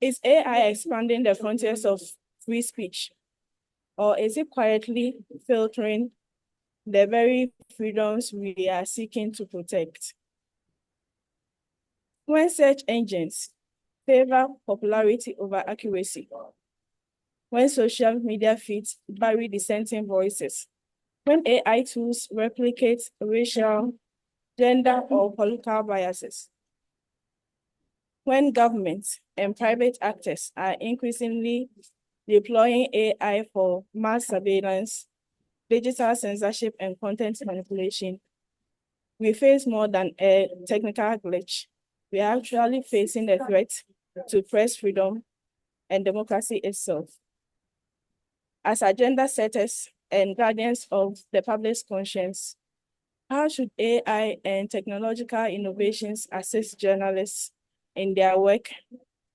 Is AI expanding the frontiers of free speech, or is it quietly filtering the very freedoms we are seeking to protect? When search engines favor popularity over accuracy, when social media feeds bury dissenting voices, when AI tools replicate racial, gender, or political biases, when governments and private actors are increasingly deploying AI for mass surveillance, digital censorship, and content manipulation, we face more than a technical glitch. We are actually facing a threat to press freedom and democracy itself. As agenda setters and guardians of the public's conscience, how should AI and technological innovations assist journalists in their work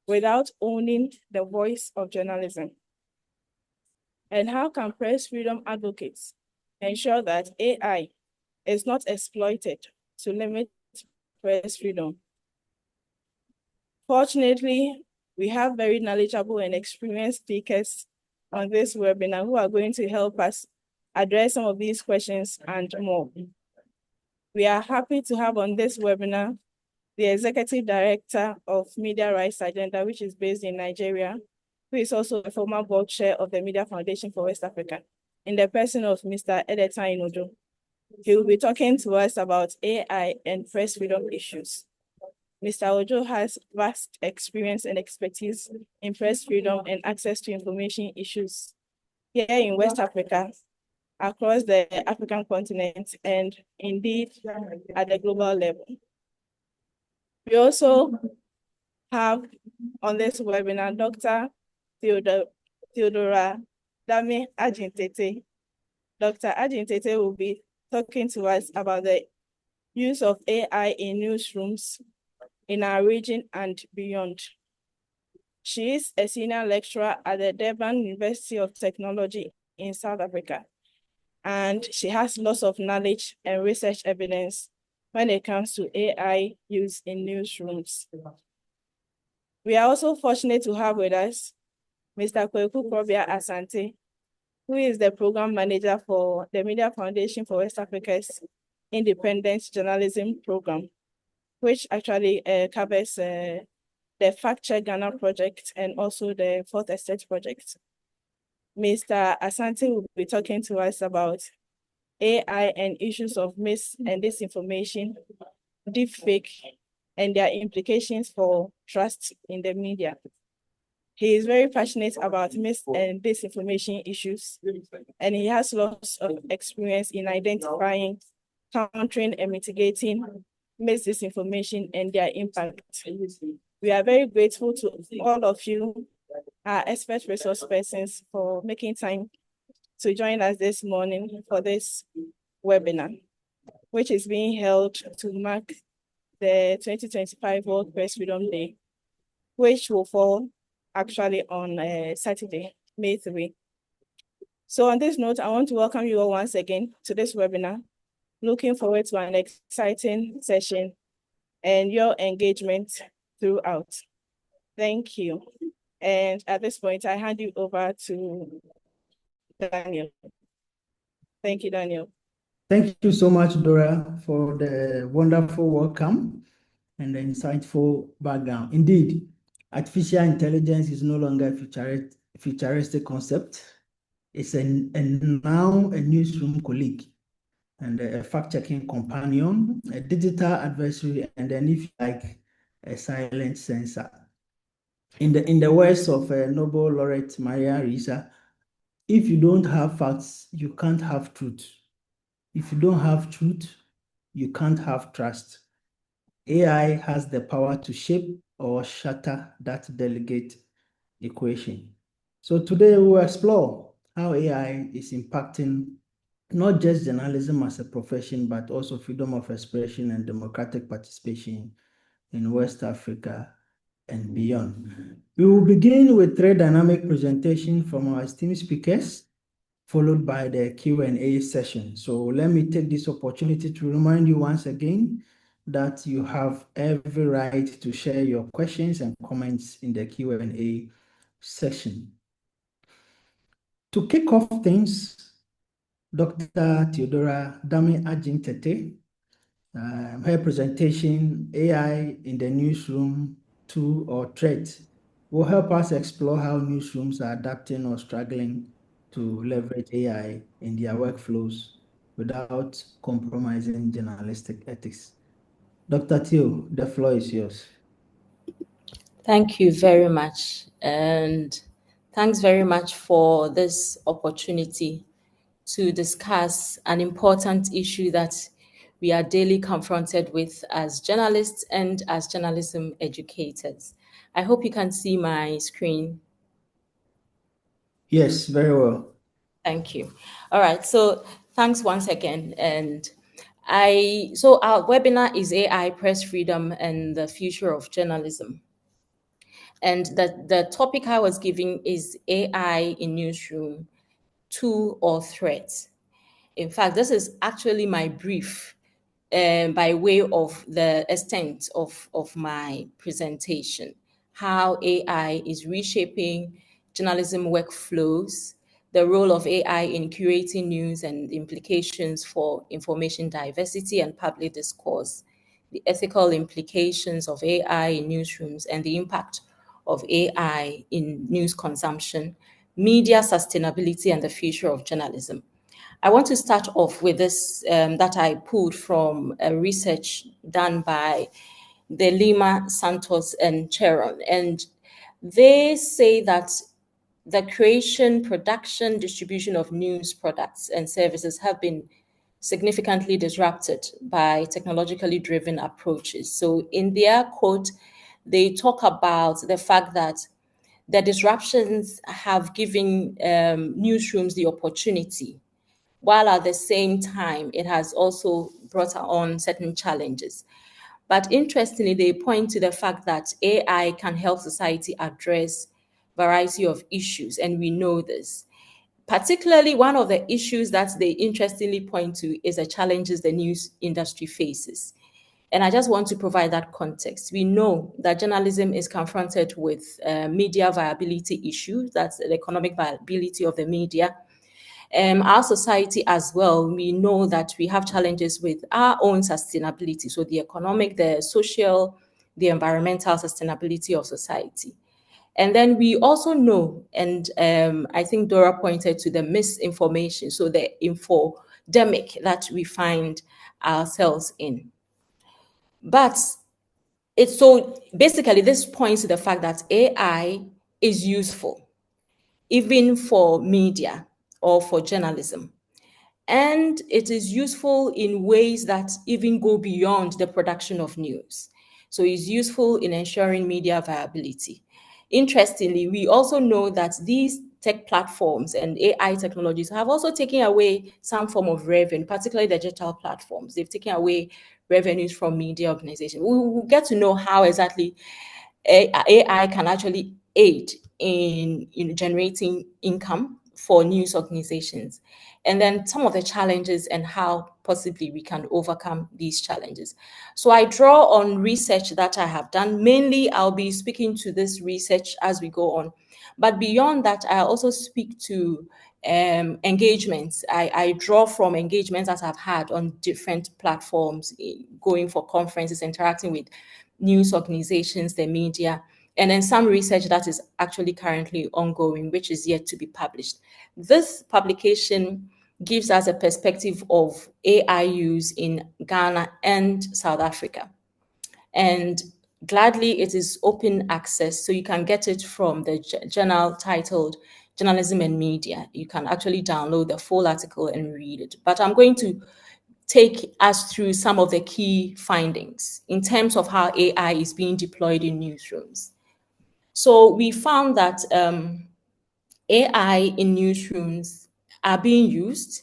without owning the voice of journalism? And how can press freedom advocates ensure that AI is not exploited to limit press freedom? Fortunately, we have very knowledgeable and experienced speakers on this webinar who are going to help us address some of these questions and more. We are happy to have on this webinar the Executive Director of Media Rights Agenda, which is based in Nigeria, who is also a former board chair of the Media Foundation for West Africa, in the person of Mr. Edetan Ojo. He will be talking to us about AI and press freedom issues. Mr. Ojo has vast experience and expertise in press freedom and access to information issues here in West Africa, across the African continent, and indeed at the global level. We also have on this webinar Dr. Theodora Dame Ajintete. Dr. Ajintete will be talking to us about the use of AI in newsrooms in our region and beyond. She is a senior lecturer at the Durban University of Technology in South Africa, and she has lots of knowledge and research evidence when it comes to AI use in newsrooms. We are also fortunate to have with us Mr. Kweku Krobia Asante, who is the program manager for the Media Foundation for West Africa's Independent Journalism Program, which actually covers the Fact Check Ghana project and also the Fourth Estate project. Mr. Asante will be talking to us about AI and issues of mis and disinformation, deepfake, and their implications for trust in the media. He is very passionate about mis and disinformation issues, and he has lots of experience in identifying, countering, and mitigating mis-disinformation and their impact. We are very grateful to all of you, our expert resource persons, for making time to join us this morning for this webinar, which is being held to mark the 2025 World Press Freedom Day, which will fall actually on Saturday, May 3. So on this note, I want to welcome you all once again to this webinar. Looking forward to an exciting session and your engagement throughout. Thank you. And at this point, I hand you over to Daniel. Thank you, Daniel. Thank you so much, Dora, for the wonderful welcome and the insightful background. Indeed, artificial intelligence is no longer a futuristic concept. It's now a newsroom colleague and a fact-checking companion, a digital adversary, and then, if you like, a silent censor. In the words of Nobel laureate Maria Ressa, if you don't have facts, you can't have truth. If you don't have truth, you can't have trust. AI has the power to shape or shatter that delicate equation. So today we'll explore how AI is impacting not just journalism as a profession, but also freedom of expression and democratic participation in West Africa and beyond. We will begin with 3 dynamic presentations from our esteemed speakers, followed by the Q&A session. So let me take this opportunity to remind you once again, that you have every right to share your questions and comments in the Q&A section. To kick off things, Dr. Theodora Dami Ajintete, her presentation, AI in the Newsroom, Tool or Threat, will help us explore how newsrooms are adapting or struggling to leverage AI in their workflows without compromising journalistic ethics. Dr. Theo, the floor is yours. Thank you very much. And thanks very much for this opportunity to discuss an important issue that we are daily confronted with as journalists and as journalism educators. I hope you can see my screen. Yes, very well. Thank you. All right. So thanks once again. And our webinar is AI, Press Freedom, and the Future of Journalism. And the topic I was giving is AI in newsroom, tool or threat. In fact, this is actually my brief by way of the extent of my presentation, how AI is reshaping journalism workflows, the role of AI in curating news and implications for information diversity and public discourse, the ethical implications of AI in newsrooms, and the impact of AI in news consumption, media sustainability, and the future of journalism. I want to start off with this that I pulled from a research done by De Lima, Santos, and Cheron. And they say that the creation, production, distribution of news products and services have been significantly disrupted by technologically driven approaches. So, in their quote, they talk about the fact that the disruptions have given newsrooms the opportunity, while at the same time, it has also brought on certain challenges. But interestingly, they point to the fact that AI can help society address variety of issues, and we know this. Particularly, one of the issues that they interestingly point to is the challenges the news industry faces. And I just want to provide that context. We know that journalism is confronted with media viability issues, that's the economic viability of the media. Our society as well, we know that we have challenges with our own sustainability. So the economic, the social, the environmental sustainability of society. And then we also know, and I think Dora pointed to the misinformation, so the infodemic that we find ourselves in. But it's so basically this points to the fact that AI is useful, even for media or for journalism. And it is useful in ways that even go beyond the production of news. So it's useful in ensuring media viability. Interestingly, we also know that these tech platforms and AI technologies have also taken away some form of revenue, particularly the digital platforms. They've taken away revenues from media organizations. We will get to know how exactly AI can actually aid in generating income for news organizations, and then some of the challenges and how possibly we can overcome these challenges. So I draw on research that I have done. Mainly, I'll be speaking to this research as we go on. But beyond that, I also speak to engagements. I draw from engagements that I've had on different platforms, going for conferences, interacting with news organizations, the media, and then some research that is actually currently ongoing, which is yet to be published. This publication gives us a perspective of AI use in Ghana and South Africa. And gladly, it is open access, so you can get it from the journal titled Journalism and Media. You can actually download the full article and read it. But I'm going to take us through some of the key findings in terms of how AI is being deployed in newsrooms. So we found that AI in newsrooms are being used.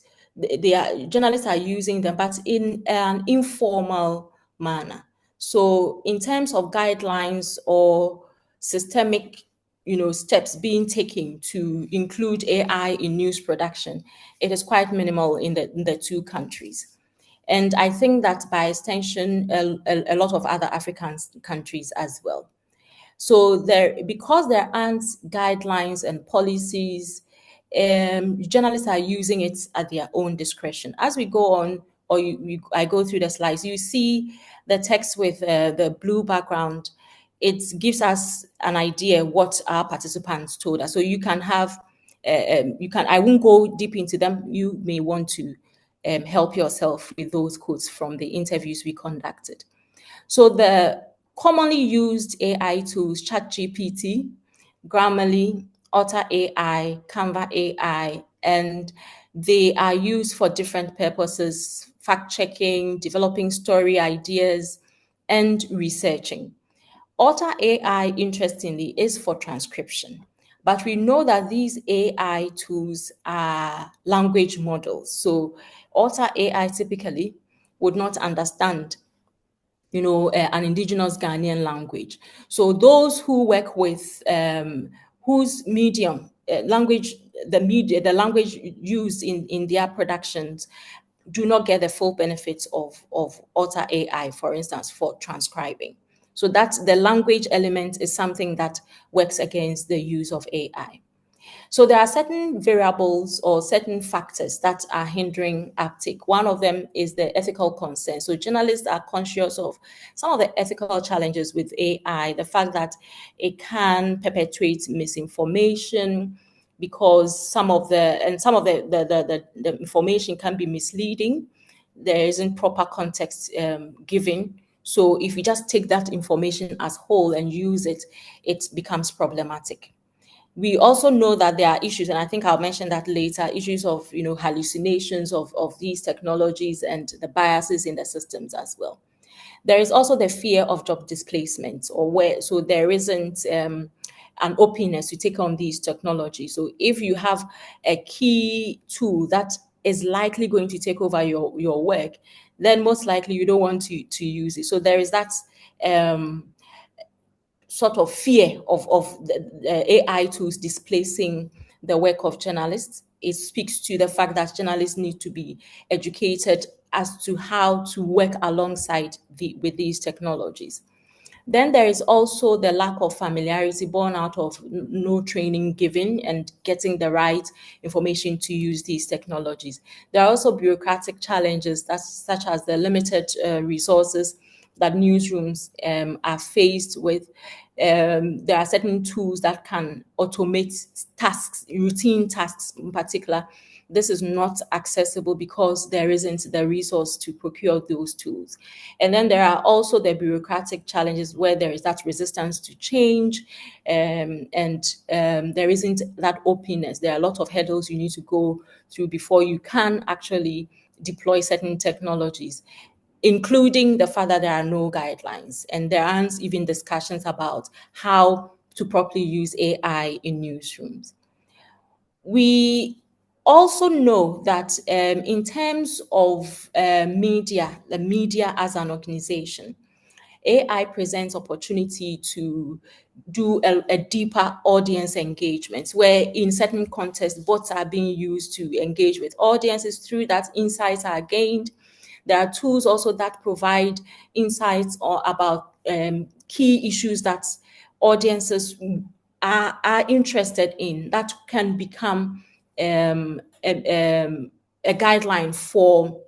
Journalists are using them, but in an informal manner. So in terms of guidelines or systemic, steps being taken to include AI in news production, it is quite minimal in the two countries. And I think that by extension, a lot of other African countries as well. So because there aren't guidelines and policies, journalists are using it at their own discretion. As we go on, or I go through the slides, you see the text with the blue background. It gives us an idea what our participants told us. So you can have, I won't go deep into them. You may want to help yourself with those quotes from the interviews we conducted. So the commonly used AI tools, ChatGPT, Grammarly, Otter AI, Canva AI, and they are used for different purposes: fact-checking, developing story ideas, and researching. Otter AI, interestingly, is for transcription. But we know that these AI tools are language models. So Otter AI typically would not understand an indigenous Ghanaian language. So those who work with whose medium language, the language used in their productions do not get the full benefits of Otter AI, for instance, for transcribing. So that's the language element is something that works against the use of AI. So there are certain variables or certain factors that are hindering uptake. One of them is the ethical concern. So journalists are conscious of some of the ethical challenges with AI, the fact that it can perpetuate misinformation because some of the information can be misleading. There isn't proper context given. So if you just take that information as whole and use it, it becomes problematic. We also know that there are issues, and I think I'll mention that later, issues of hallucinations of these technologies and the biases in the systems as well. There is also the fear of job displacement, so there isn't an openness to take on these technologies. So if you have a key tool that is likely going to take over your work, then most likely you don't want to use it. So there is that sort of fear of the AI tools displacing the work of journalists. It speaks to the fact that journalists need to be educated as to how to work alongside with these technologies. Then there is also the lack of familiarity born out of no training given and getting the right information to use these technologies. There are also bureaucratic challenges such as the limited resources that newsrooms are faced with. There are certain tools that can automate tasks, routine tasks in particular. This is not accessible because there isn't the resource to procure those tools. And then there are also the bureaucratic challenges where there is that resistance to change, and there isn't that openness. There are a lot of hurdles you need to go through before you can actually deploy certain technologies, including the fact that there are no guidelines and there aren't even discussions about how to properly use AI in newsrooms. We also know that in terms of media, the media as an organization, AI presents opportunity to do a deeper audience engagement, where in certain contexts, bots are being used to engage with audiences. Through that, insights are gained. There are tools also that provide insights about key issues that audiences are interested in, that can become a guideline for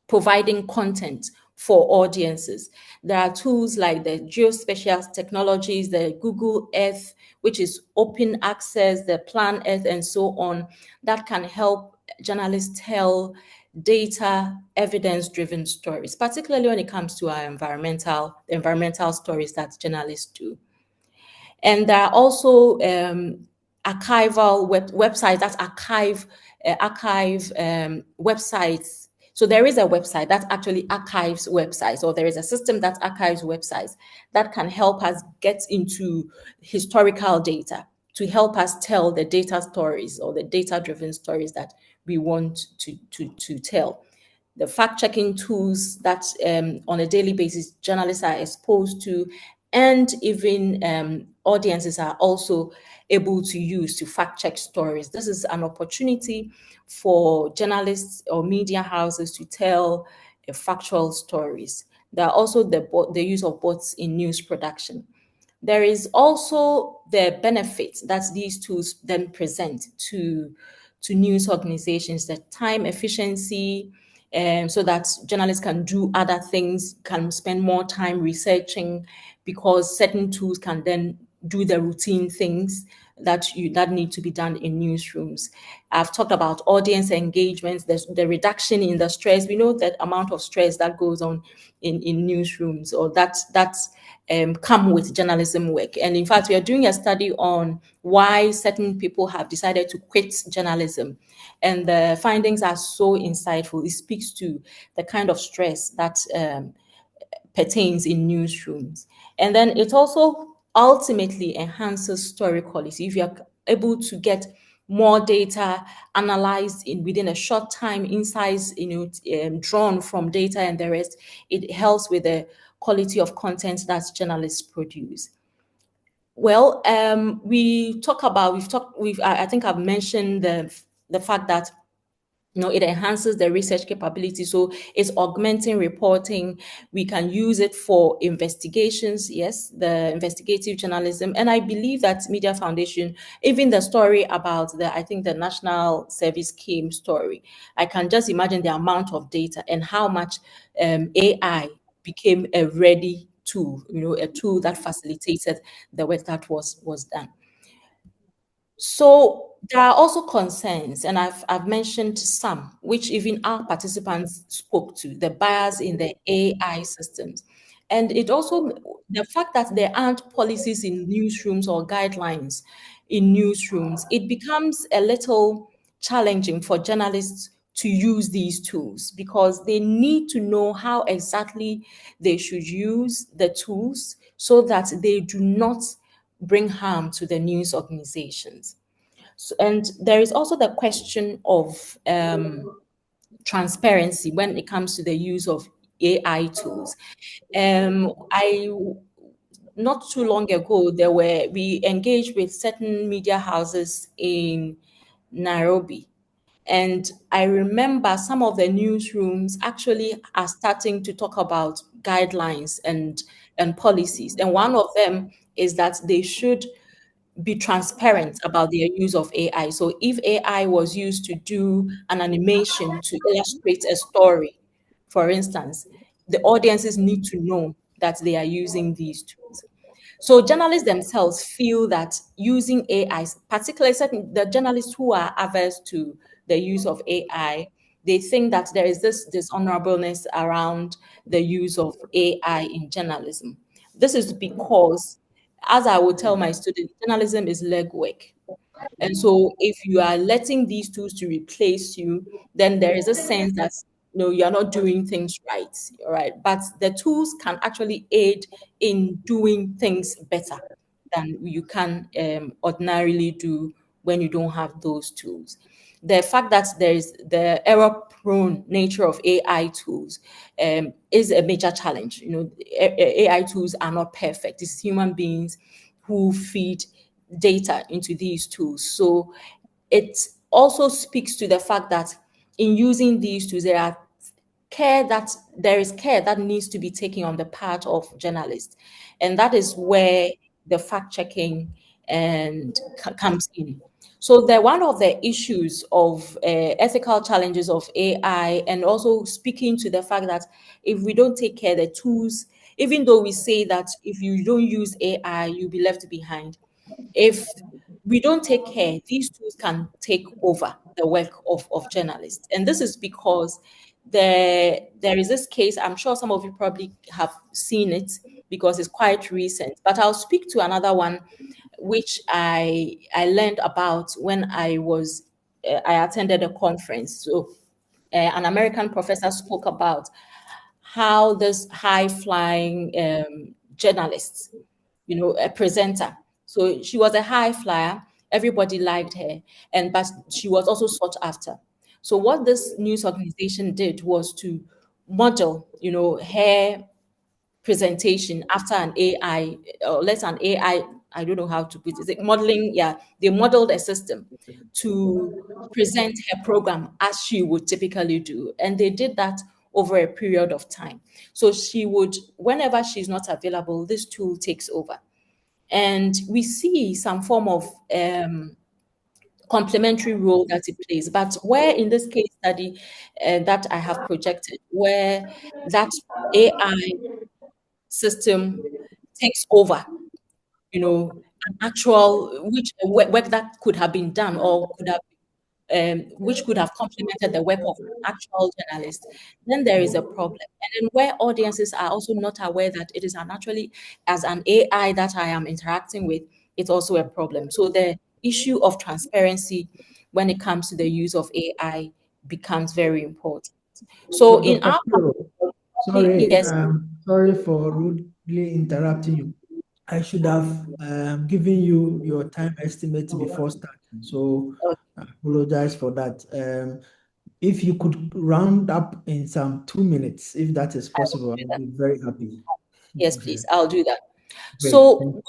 providing content for audiences. There are tools like the geospatial technologies, the Google Earth, which is open access, the Plan Earth, and so on, that can help journalists tell data, evidence-driven stories, particularly when it comes to our environmental stories that journalists do. And there are also archival websites that archive websites. So there is a website that actually archives websites, or there is a system that archives websites that can help us get into historical data to help us tell the data stories or the data-driven stories that we want to tell. The fact-checking tools that on a daily basis journalists are exposed to, and even audiences are also able to use to fact check stories. This is an opportunity for journalists or media houses to tell factual stories. There are also the use of bots in news production. There is also the benefit that these tools then present to news organizations, the time efficiency, so that journalists can do other things, can spend more time researching, because certain tools can then do the routine things that need to be done in newsrooms. I've talked about audience engagement, the reduction in the stress. We know that amount of stress that goes on in newsrooms, or that's come with journalism work. And in fact, we are doing a study on why certain people have decided to quit journalism. And the findings are so insightful. It speaks to the kind of stress that pertains in newsrooms. And then it also ultimately enhances story quality. If you're able to get more data analyzed within a short time, insights drawn from data and the rest, it helps with the quality of content that journalists produce. Well, I think I've mentioned the fact that it enhances the research capability. So it's augmenting reporting. We can use it for investigations. Yes, the investigative journalism. And I believe that Media Foundation, even the story about I think the National Service Scheme story, I can just imagine the amount of data and how much AI became a ready tool, a tool that facilitated the work that was done. So there are also concerns, and I've mentioned some, which even our participants spoke to, the bias in the AI systems. And it also, the fact that there aren't policies in newsrooms or guidelines in newsrooms, it becomes a little challenging for journalists to use these tools, because they need to know how exactly they should use the tools so that they do not bring harm to the news organizations. So, and there is also the question of transparency when it comes to the use of AI tools. I Not too long ago, we engaged with certain media houses in Nairobi. And I remember some of the newsrooms actually are starting to talk about guidelines and policies. And one of them is that they should be transparent about their use of AI. So if AI was used to do an animation to illustrate a story, for instance, the audiences need to know that they are using these tools. So journalists themselves feel that using AI, particularly certain the journalists who are averse to the use of AI, they think that there is this dishonorableness around the use of AI in journalism. This is because, as I would tell my students, journalism is legwork. And so if you are letting these tools to replace you, then there is a sense that you are not doing things right. All right. But the tools can actually aid in doing things better than you can ordinarily do when you don't have those tools. The fact that there is the error-prone nature of AI tools is a major challenge. AI tools are not perfect. It's human beings who feed data into these tools. So it also speaks to the fact that in using these tools, there is care that needs to be taken on the part of journalists, and that is where the fact checking comes in. So one of the issues of ethical challenges of AI, and also speaking to the fact that if we don't take care of the tools, even though we say that if you don't use AI, you'll be left behind. If we don't take care, these tools can take over the work of journalists. And this is because there is this case, I'm sure some of you probably have seen it because it's quite recent, but I'll speak to another one which I learned about when I attended a conference. So an American professor spoke about how this high flying journalist, a presenter. So she was a high flyer. Everybody liked her, but she was also sought after. So what this news organization did was to model, her presentation after an AI, or let's an AI, I don't know how to put it, is it modeling? Yeah, they modeled a system to present her program as she would typically do. And they did that over a period of time. So she would, whenever she's not available, this tool takes over. And we see some form of complementary role that it plays. But where in this case study that I have projected, where that AI system takes over, an actual which work that could have been done or could have which could have complemented the work of an actual journalist, then there is a problem. And then where audiences are also not aware that it is actually as an AI that I am interacting with, it's also a problem. So the issue of transparency when it comes to the use of AI becomes very important. So in Dr. our Pio, sorry, yes, sorry for rudely interrupting you. I should have given you your time estimate before starting, so I apologize for that. If you could round up in some 2 minutes, if that is possible, I'll be very happy. yes, please, I'll do that. Great. So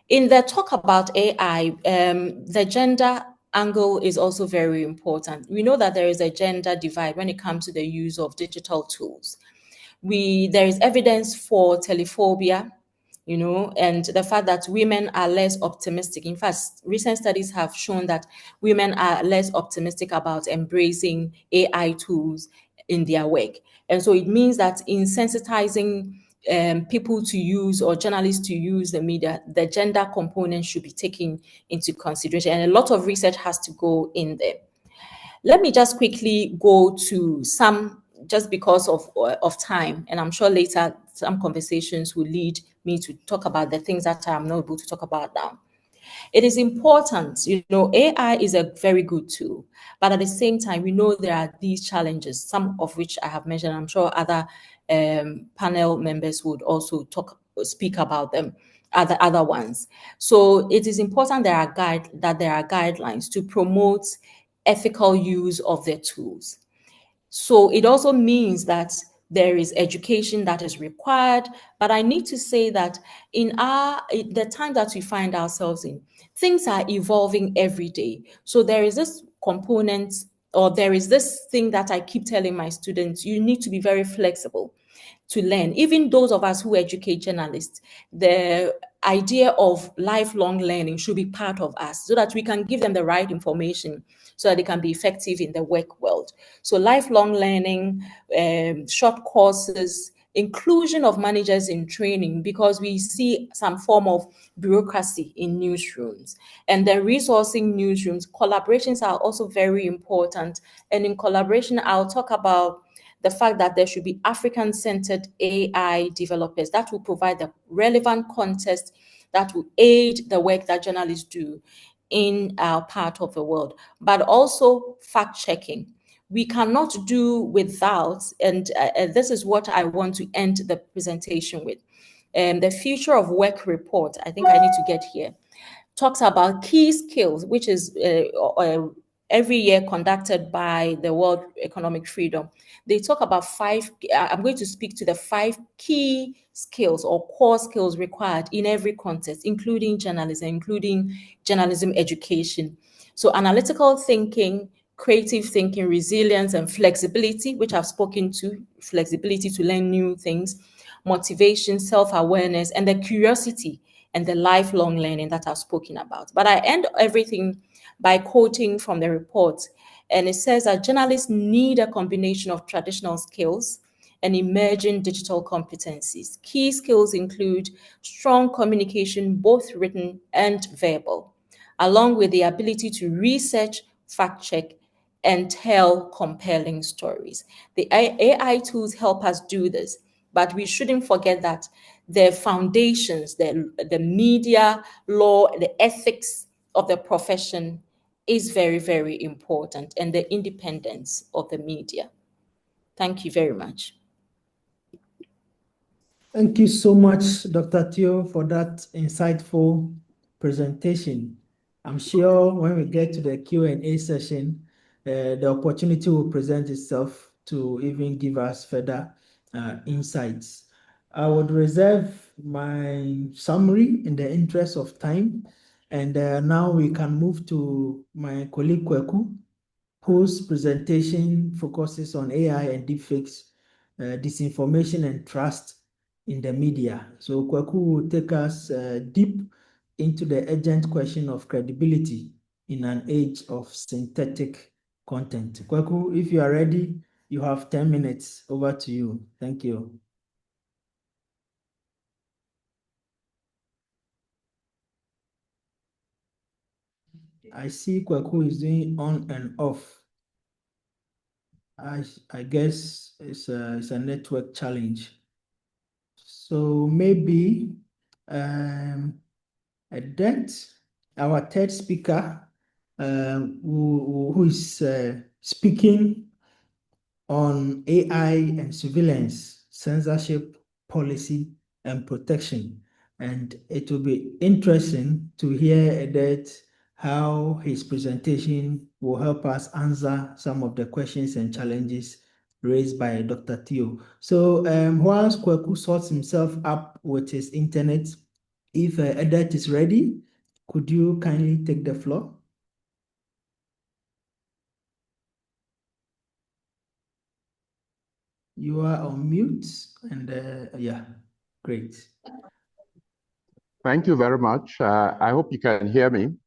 in the talk about AI, the gender angle is also very important. We know that there is a gender divide when it comes to the use of digital tools. There is evidence for telephobia, and the fact that women are less optimistic. In fact, recent studies have shown that women are less optimistic about embracing AI tools in their work. And so it means that in sensitizing people to use or journalists to use the media, the gender component should be taken into consideration. And a lot of research has to go in there. Let me just quickly go to some, just because of time, and I'm sure later some conversations will lead me to talk about the things that I'm not able to talk about now. It is important, AI is a very good tool, but at the same time, we know there are these challenges, some of which I have mentioned. I'm sure other panel members would also speak about them, other ones. So it is important that there are guidelines to promote ethical use of their tools. So it also means that there is education that is required. But I need to say that in the time that we find ourselves in, things are evolving every day. So there is this component, or there is this thing that I keep telling my students: you need to be very flexible to learn. Even those of us who educate journalists, the idea of lifelong learning should be part of us so that we can give them the right information so that they can be effective in the work world. So lifelong learning, short courses, inclusion of managers in training, because we see some form of bureaucracy in newsrooms. And then resourcing newsrooms, collaborations are also very important. And in collaboration, I'll talk about the fact that there should be African-centered AI developers that will provide the relevant context that will aid the work that journalists do in our part of the world, but also fact-checking. We cannot do without, and this is what I want to end the presentation with. The Future of Work report, I think I need to get here, talks about key skills, which is every year conducted by the World Economic Freedom. They talk about five. I'm going to speak to the 5 key skills or core skills required in every context, including journalism education. So analytical thinking, creative thinking, resilience, and flexibility, which I've spoken to, flexibility to learn new things, motivation, self-awareness, and the curiosity and the lifelong learning that I've spoken about. But I end everything by quoting from the report. And it says that journalists need a combination of traditional skills and emerging digital competencies. Key skills include strong communication, both written and verbal, along with the ability to research, fact check, and tell compelling stories. The AI tools help us do this, but we shouldn't forget that the foundations, the media law, the ethics of the profession is very, very important, and the independence of the media. Thank you very much. Thank you so much, Dr. Teo, for that insightful presentation. I'm sure when we get to the Q&A session, the opportunity will present itself to even give us further insights. I would reserve my summary in the interest of time. And now we can move to my colleague Kweku, whose presentation focuses on AI and deepfakes, disinformation and trust in the media. So Kweku will take us deep into the urgent question of credibility in an age of synthetic content. Kweku, if you are ready, you have 10 minutes. Over to you. Thank you. I see Kweku is doing on and off. I guess it's a network challenge. So maybe our third speaker, who is speaking on AI and surveillance, censorship, policy, and protection. And it will be interesting to hear that how his presentation will help us answer some of the questions and challenges raised by Dr. Theo. So whilst Kweku sorts himself up with his internet, if Edet is ready, could you kindly take the floor? You are on mute, and yeah, great. Thank you very much. I hope you can hear me.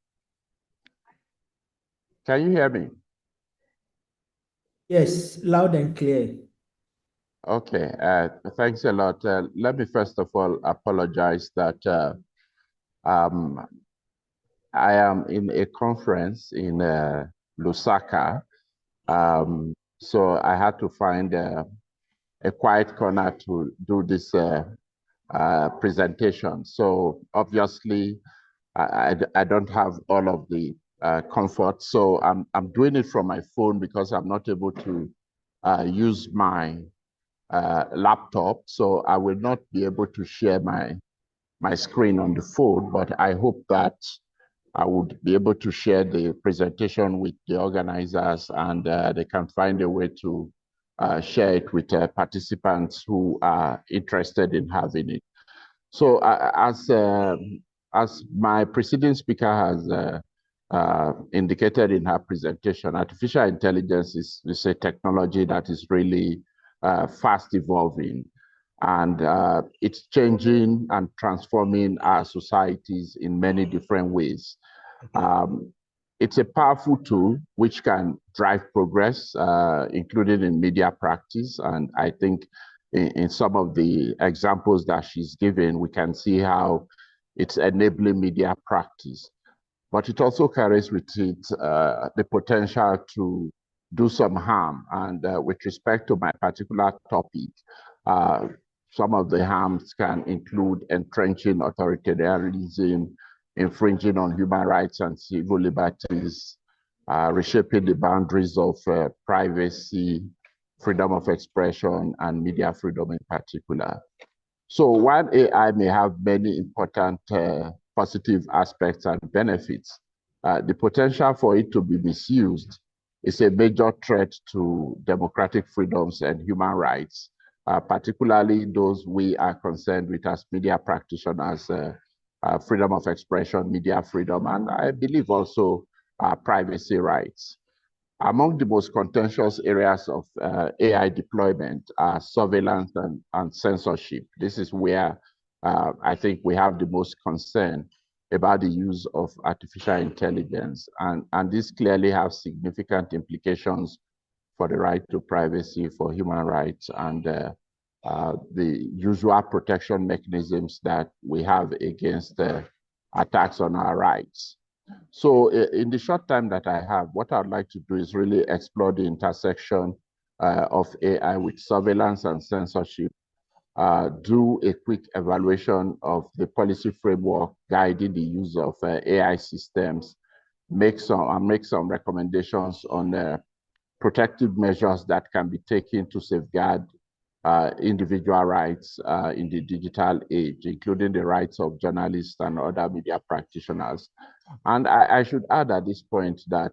Can you hear me? Yes, loud and clear. Okay, thanks a lot. Let me first of all apologize that I am in a conference in Lusaka. So I had to find a quiet corner to do this presentation. So obviously, I don't have all of the comfort. So I'm doing it from my phone because I'm not able to use my laptop. So I will not be able to share my screen on the phone, but I hope that I would be able to share the presentation with the organizers, and they can find a way to share it with participants who are interested in having it. So as my preceding speaker has indicated in her presentation, artificial intelligence is a technology that is really fast evolving, and it's changing and transforming our societies in many different ways. It's a powerful tool which can drive progress, including in media practice. And I think in some of the examples that she's given, we can see how it's enabling media practice. But it also carries with it the potential to do some harm. And with respect to my particular topic, some of the harms can include entrenching authoritarianism, infringing on human rights and civil liberties, reshaping the boundaries of privacy, freedom of expression, and media freedom in particular. So while AI may have many important positive aspects and benefits, the potential for it to be misused is a major threat to democratic freedoms and human rights, particularly those we are concerned with as media practitioners, freedom of expression, media freedom, and I believe also privacy rights. Among the most contentious areas of AI deployment are surveillance and censorship. This is where I think we have the most concern about the use of artificial intelligence. And this clearly has significant implications for the right to privacy, for human rights, and the usual protection mechanisms that we have against attacks on our rights. So in the short time that I have, what I'd like to do is really explore the intersection of AI with surveillance and censorship, do a quick evaluation of the policy framework guiding the use of AI systems, make some recommendations on protective measures that can be taken to safeguard individual rights in the digital age, including the rights of journalists and other media practitioners. And I should add at this point that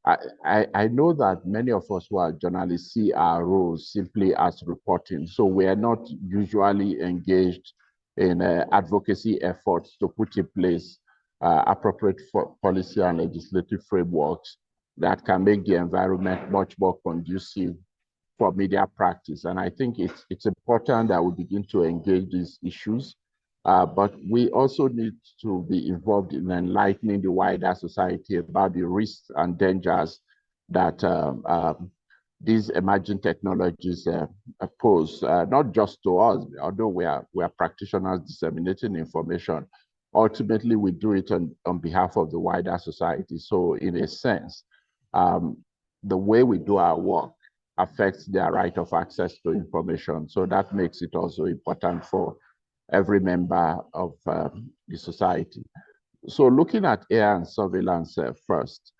I know that many of us who are journalists see our roles simply as reporting. So we are not usually engaged in advocacy efforts to put in place appropriate policy and legislative frameworks that can make the environment much more conducive for media practice. And I think it's important that we begin to engage these issues, but we also need to be involved in enlightening the wider society about the risks and dangers that these emerging technologies pose, not just to us, although we are practitioners disseminating information. Ultimately, we do it on behalf of the wider society. So in a sense, the way we do our work affects their right of access to information. So that makes it also important for every member of the society. So looking at AI and surveillance first,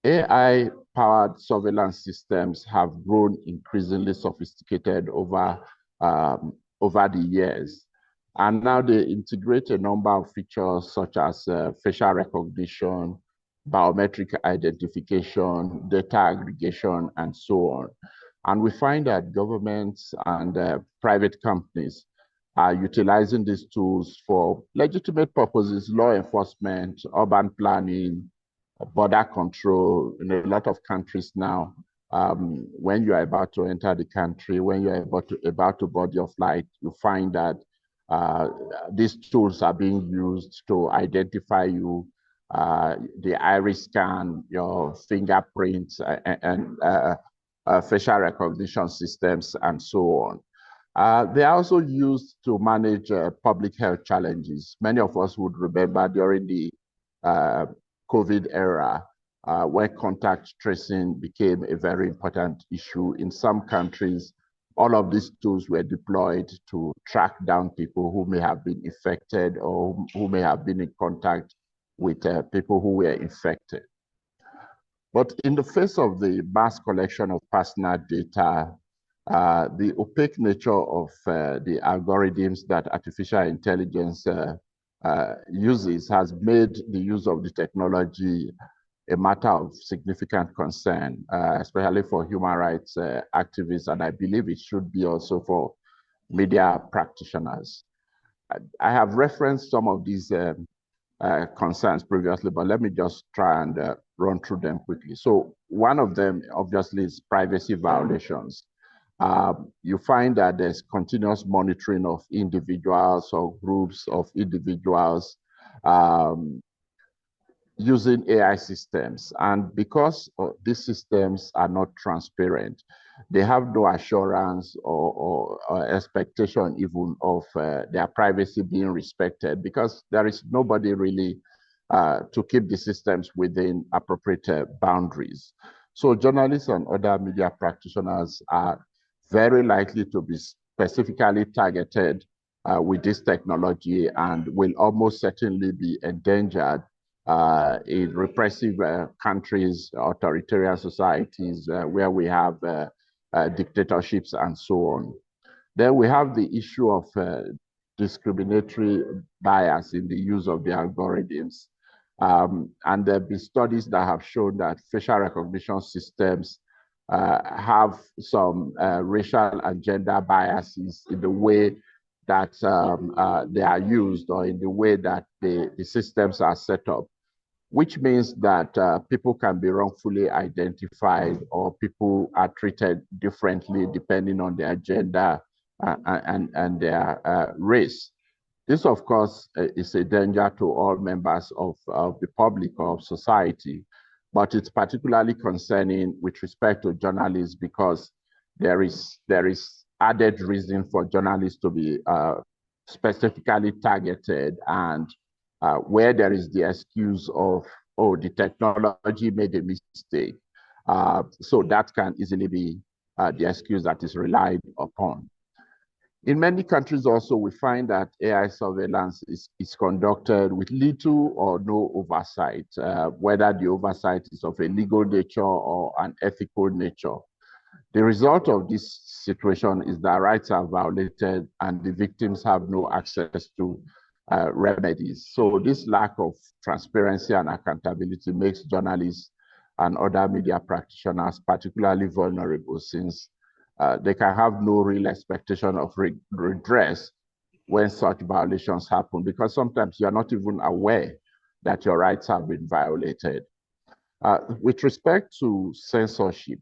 AI-powered surveillance systems have grown increasingly sophisticated over the years. And now they integrate a number of features such as facial recognition, biometric identification, data aggregation, and so on. And we find that governments and private companies are utilizing these tools for legitimate purposes, law enforcement, urban planning, border control. In a lot of countries now, when you are about to enter the country, when you are about to board your flight, you find that these tools are being used to identify you, the iris scan, your fingerprints, and facial recognition systems, and so on. They are also used to manage public health challenges. Many of us would remember during the COVID era, where contact tracing became a very important issue. In some countries, all of these tools were deployed to track down people who may have been infected or who may have been in contact with people who were infected. But in the face of the mass collection of personal data, the opaque nature of the algorithms that artificial intelligence uses has made the use of the technology a matter of significant concern, especially for human rights activists, and I believe it should be also for media practitioners. I have referenced some of these concerns previously, but let me just try and run through them quickly. So one of them, obviously, is privacy violations. You find that there's continuous monitoring of individuals or groups of individuals using AI systems. And because these systems are not transparent, they have no assurance or expectation even of their privacy being respected, because there is nobody really to keep the systems within appropriate boundaries. So journalists and other media practitioners are very likely to be specifically targeted with this technology and will almost certainly be endangered in repressive countries, authoritarian societies where we have dictatorships and so on. Then we have the issue of discriminatory bias in the use of the algorithms. And there have been studies that have shown that facial recognition systems have some racial and gender biases in the way that they are used, or in the way that the systems are set up, which means that people can be wrongfully identified, or people are treated differently depending on their gender and their race. This, of course, is a danger to all members of the public or of society, but it's particularly concerning with respect to journalists, because there is added reason for journalists to be specifically targeted, and where there is the excuse of, oh, the technology made a mistake. So that can easily be the excuse that is relied upon. In many countries also, we find that AI surveillance is conducted with little or no oversight, whether the oversight is of a legal nature or an ethical nature. The result of this situation is that rights are violated and the victims have no access to remedies. So this lack of transparency and accountability makes journalists and other media practitioners particularly vulnerable, since they can have no real expectation of redress when such violations happen, because sometimes you're not even aware that your rights have been violated. With respect to censorship,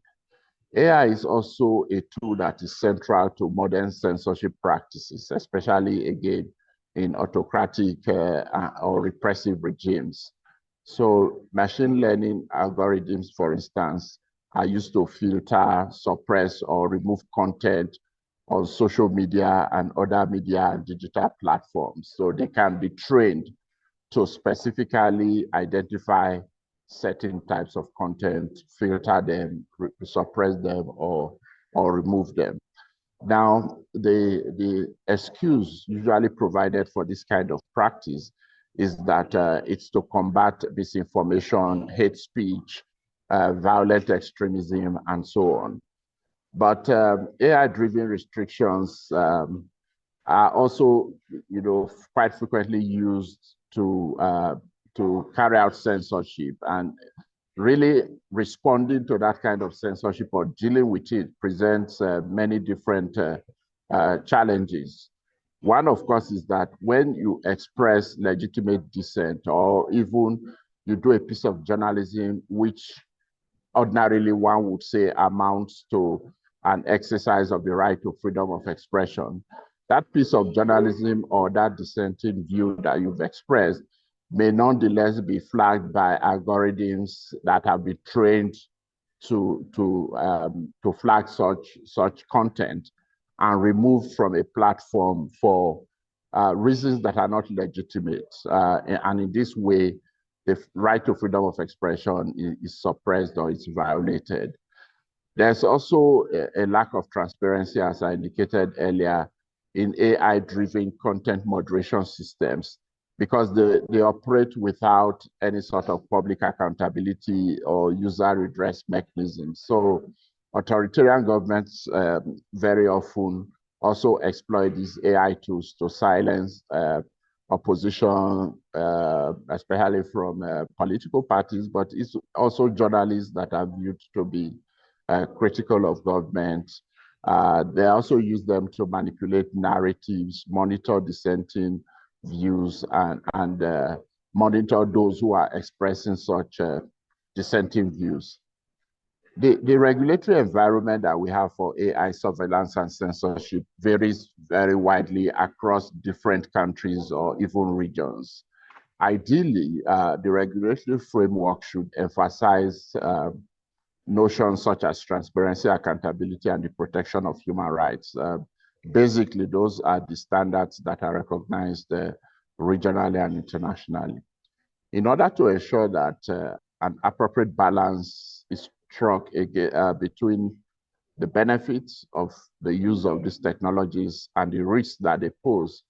AI is also a tool that is central to modern censorship practices, especially again in autocratic or repressive regimes. So machine learning algorithms, for instance, are used to filter, suppress, or remove content on social media and other media and digital platforms. So they can be trained to specifically identify certain types of content, filter them, suppress them, or remove them. Now, the excuse usually provided for this kind of practice is that it's to combat misinformation, hate speech, violent extremism, and so on. But AI-driven restrictions are also, quite frequently used to carry out censorship, and really responding to that kind of censorship or dealing with it presents many different challenges. One, of course, is that when you express legitimate dissent, or even you do a piece of journalism which ordinarily one would say amounts to an exercise of the right to freedom of expression, that piece of journalism or that dissenting view that you've expressed may nonetheless be flagged by algorithms that have been trained to flag such content and removed from a platform for reasons that are not legitimate. And in this way, the right to freedom of expression is suppressed or is violated. There's also a lack of transparency, as I indicated earlier, in AI-driven content moderation systems, because they operate without any sort of public accountability or user redress mechanisms. So authoritarian governments very often also exploit these AI tools to silence opposition, especially from political parties, but it's also journalists that are viewed to be critical of government. They also use them to manipulate narratives, monitor dissenting views, and monitor those who are expressing such dissenting views. The regulatory environment that we have for AI surveillance and censorship varies very widely across different countries or even regions. Ideally, the regulatory framework should emphasize notions such as transparency, accountability, and the protection of human rights. Basically, those are the standards that are recognized regionally and internationally. In order to ensure that an appropriate balance is struck between the benefits of the use of these technologies and the risks that they pose,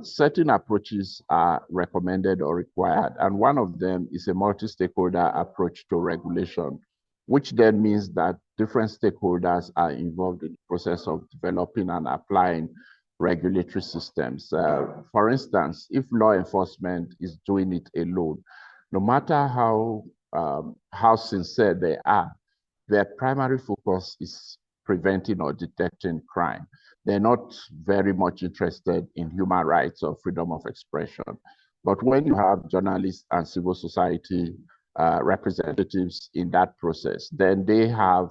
certain approaches are recommended or required. And one of them is a multi-stakeholder approach to regulation, which then means that different stakeholders are involved in the process of developing and applying regulatory systems. For instance, if law enforcement is doing it alone, no matter how sincere they are, their primary focus is preventing or detecting crime. They're not very much interested in human rights or freedom of expression. But when you have journalists and civil society representatives in that process, then they have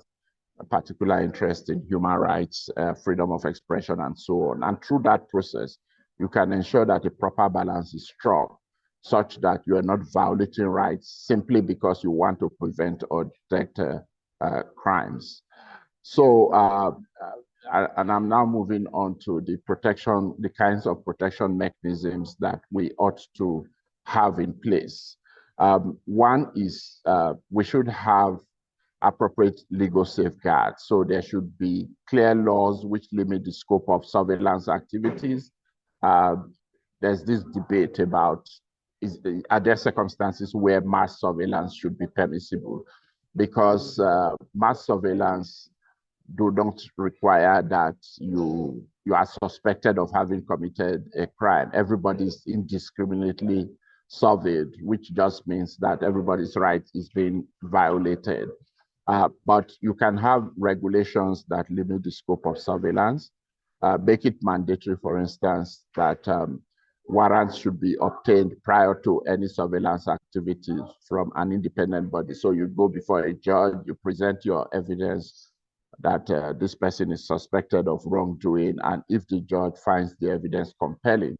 a particular interest in human rights, freedom of expression, and so on. And through that process, you can ensure that a proper balance is struck, such that you are not violating rights simply because you want to prevent or detect crimes. So, and I'm now moving on to the kinds of protection mechanisms that we ought to have in place. One is we should have appropriate legal safeguards. So there should be clear laws which limit the scope of surveillance activities. There's this debate about are there circumstances where mass surveillance should be permissible? Because mass surveillance do not require that you are suspected of having committed a crime. Everybody is indiscriminately surveyed, which just means that everybody's right is being violated. But you can have regulations that limit the scope of surveillance, make it mandatory, for instance, that warrants should be obtained prior to any surveillance activities from an independent body. So you go before a judge, you present your evidence that this person is suspected of wrongdoing, and if the judge finds the evidence compelling,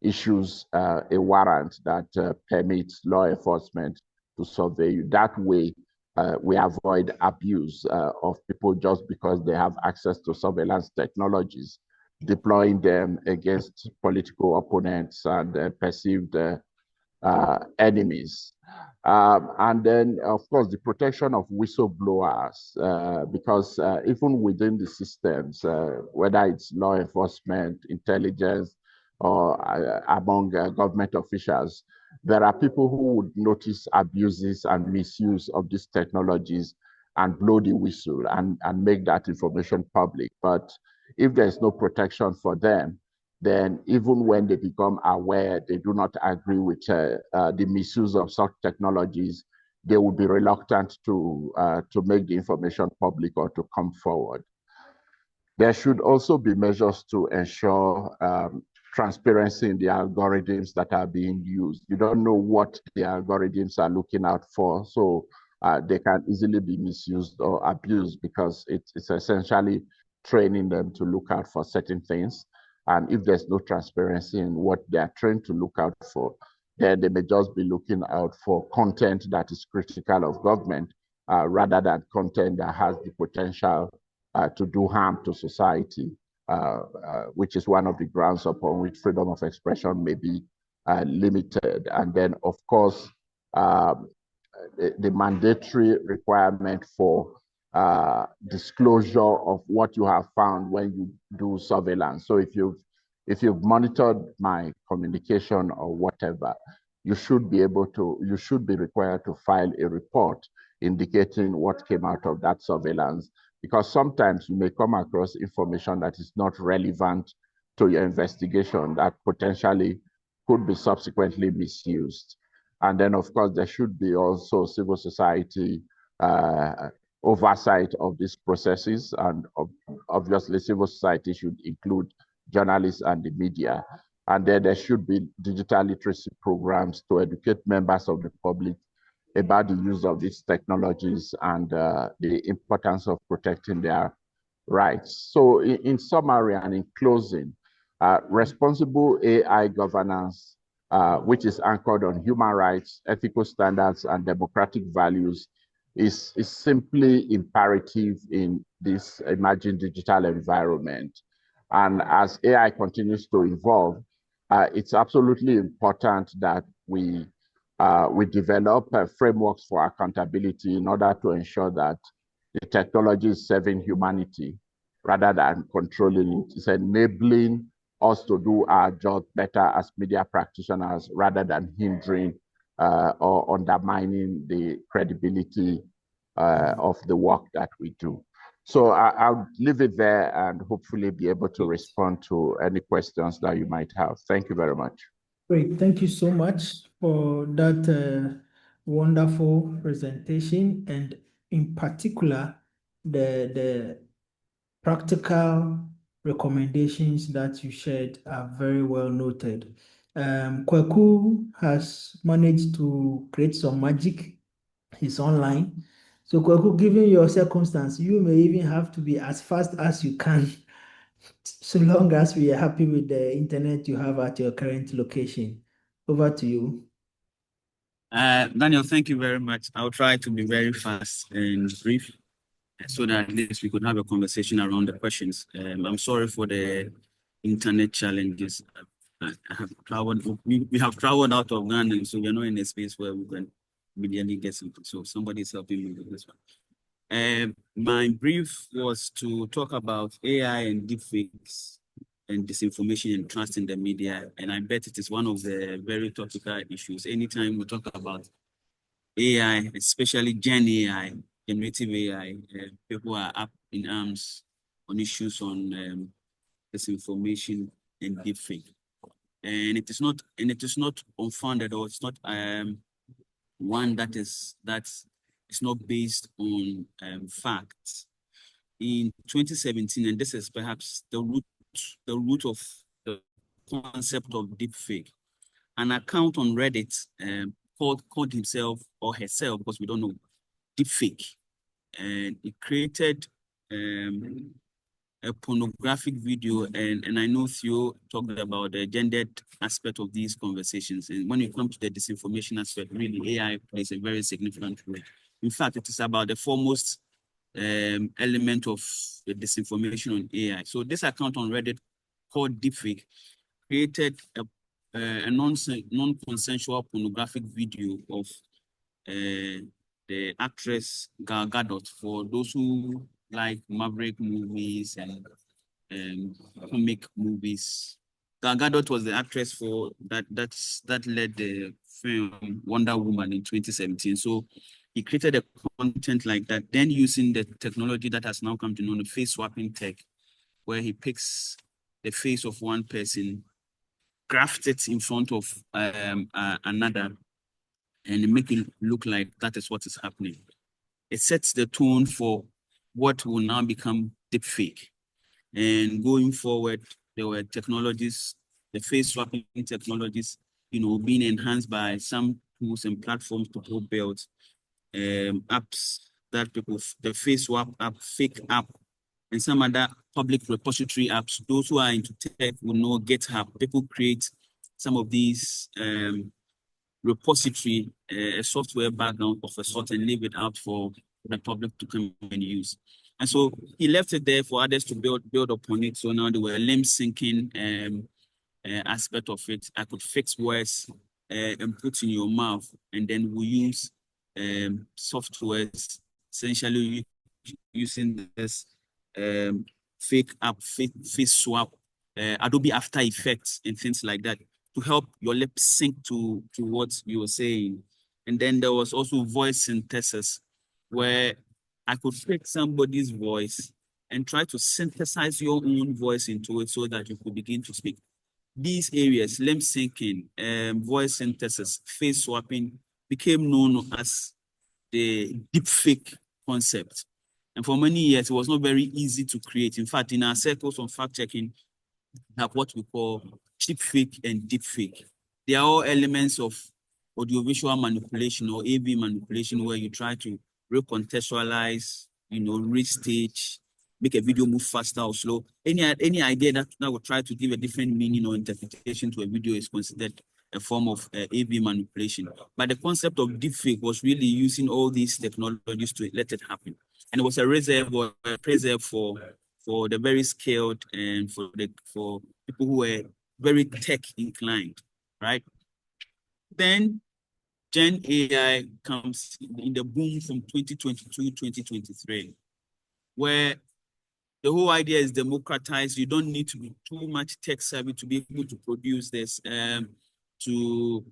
issues a warrant that permits law enforcement to survey you. That way, we avoid abuse of people just because they have access to surveillance technologies, deploying them against political opponents and perceived enemies. And then, of course, the protection of whistleblowers, because even within the systems, whether it's law enforcement, intelligence, or among government officials, there are people who would notice abuses and misuse of these technologies and blow the whistle and make that information public. But if there's no protection for them, then even when they become aware, they do not agree with the misuse of such technologies, they will be reluctant to make the information public or to come forward. There should also be measures to ensure transparency in the algorithms that are being used. You don't know what the algorithms are looking out for, so they can easily be misused or abused because it's essentially training them to look out for certain things. And if there's no transparency in what they're trained to look out for, then they may just be looking out for content that is critical of government rather than content that has the potential to do harm to society, which is one of the grounds upon which freedom of expression may be limited. And then, of course, the mandatory requirement for disclosure of what you have found when you do surveillance. So if you've monitored my communication or whatever, you should be required to file a report indicating what came out of that surveillance, because sometimes you may come across information that is not relevant to your investigation that potentially could be subsequently misused. And then, of course, there should be also civil society oversight of these processes. And obviously, civil society should include journalists and the media. And then there should be digital literacy programs to educate members of the public about the use of these technologies and the importance of protecting their rights. So in summary and in closing, responsible AI governance, which is anchored on human rights, ethical standards, and democratic values, is simply imperative in this emerging digital environment. And as AI continues to evolve, it's absolutely important that we develop frameworks for accountability in order to ensure that the technology is serving humanity rather than controlling it. It's enabling us to do our job better as media practitioners rather than hindering or undermining the credibility of the work that we do. So I'll leave it there and hopefully be able to respond to any questions that you might have. Thank you very much. Great. Thank you so much for that wonderful presentation, and in particular, the practical recommendations that you shared are very well noted. Kweku has managed to create some magic. He's online. So Kweku, given your circumstance, you may even have to be as fast as you can, so long as we are happy with the internet you have at your current location. Over to you. Daniel, thank you very much. I'll try to be very fast and brief so that at least we could have a conversation around the questions. I'm sorry for the internet challenges. I have traveled, we have traveled out of Ghana, so we're not in a space where we can immediately get something. So somebody's helping me with this one. My brief was to talk about AI and deepfakes and disinformation and trust in the media. And I bet it is one of the very topical issues. Anytime we talk about AI, especially Gen AI, generative AI, people are up in arms on issues on disinformation and deepfake. and it is not unfounded, or it's not one that is not based on facts. In 2017, and this is perhaps the root of the concept of deepfake, an account on Reddit called himself or herself, because we don't know, deepfake, and it created a pornographic video, and I know Theo talked about the gendered aspect of these conversations. And when it comes to the disinformation aspect, really AI plays a very significant role. In fact, it is about the foremost element of the disinformation on AI. So this account on Reddit called Deepfake created a non-consensual pornographic video of the actress Gal Gadot. For those who like Maverick movies and comic movies, Gal Gadot was the actress for that led the film Wonder Woman in 2017. So he created a content like that, then using the technology that has now come to know, the face swapping tech, where he picks the face of one person, grafts it in front of another, and make it look like that is what is happening. It sets the tone for what will now become deepfake. And going forward, there were technologies, the face swapping technologies, being enhanced by some tools and platforms to build apps that people, the face swap app, fake app, and some other public repository apps. Those who are into tech will know GitHub. People create some of these repository, a software background of a sort, and leave it out for the public to come and use. And so he left it there for others to build upon it. So now there were limb syncing aspect of it. I could fix words and put in your mouth, and then we use softwares, essentially using this fake app, face swap, Adobe After Effects and things like that to help your lips sync to what you were saying. And then there was also voice synthesis, where I could pick somebody's voice and try to synthesize your own voice into it so that you could begin to speak. These areas, lip syncing, voice synthesis, face swapping, became known as the deepfake concept. And for many years, it was not very easy to create. In fact, in our circles on fact-checking, we have what we call cheapfake and deepfake. They are all elements of audiovisual manipulation or AV manipulation, where you try to recontextualize, restage, make a video move faster or slow. Any idea that will try to give a different meaning or interpretation to a video is considered a form of AV manipulation. But the concept of deepfake was really using all these technologies to let it happen. And it was a reserve or a preserve for the very skilled and for people who were very tech inclined, right? Then Gen AI comes in the boom from 2022, 2023, where the whole idea is democratized. You don't need to be too much tech savvy to be able to produce this, to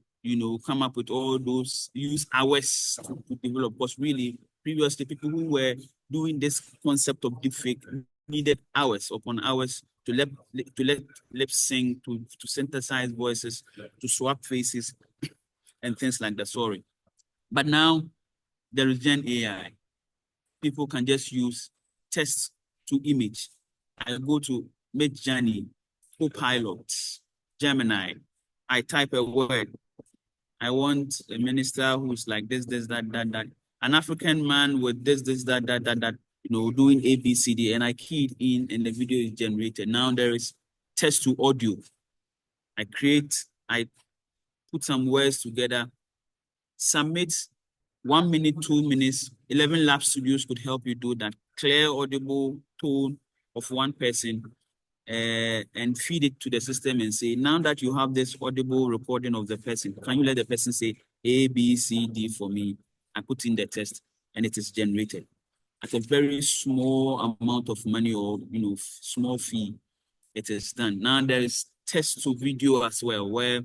come up with all those, use hours to develop. Because really, previously, people who were doing this concept of deepfake needed hours upon hours to let lip sync, to synthesize voices, to swap faces, and things like that. Sorry. But now there is Gen AI. People can just use text to image. I go to Midjourney, Copilot, Gemini. I type a word. I want a minister who's like this, that. An African man with this, that, doing ABCD, and I key it in and the video is generated. Now there is text to audio. I put some words together, submit 1 minute, 2 minutes. 11 Lab Studios could help you do that. Clear, audible tone of one person, and feed it to the system and say, now that you have this audible recording of the person, can you let the person say A, B, C, D for me? I put in the text and it is generated at a very small amount of money, or small fee. It is done. Now there is text to video as well, where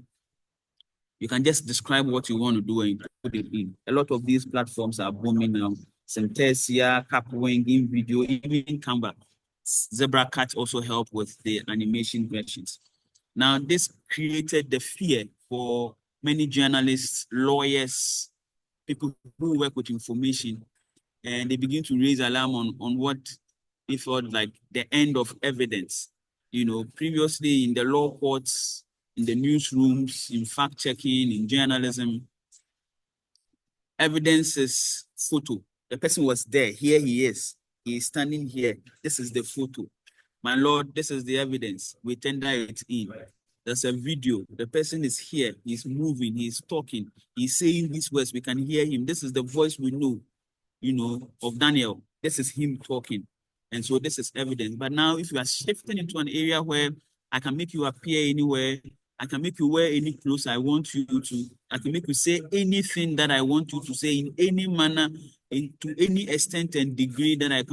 you can just describe what you want to do and put it in. A lot of these platforms are booming now. Synthesia, Capwing, InVideo, even Canva. ZebraCat also help with the animation versions. Now, this created the fear for many journalists, lawyers, people who work with information, and they begin to raise alarm on what they thought like the end of evidence. You know, previously in the law courts, in the newsrooms, in fact-checking, in journalism, evidence is photo. The person was there. Here he is. He is standing here. This is the photo. My Lord, this is the evidence. We tender it in. There's a video. The person is here. He's moving. He's talking. He's saying these words. We can hear him. This is the voice we know, you know, of Daniel. This is him talking. And so this is evidence. But now if you are shifting into an area where I can make you appear anywhere, I can make you wear any clothes I want you to, I can make you say anything that I want you to say in any manner, to any extent and degree that I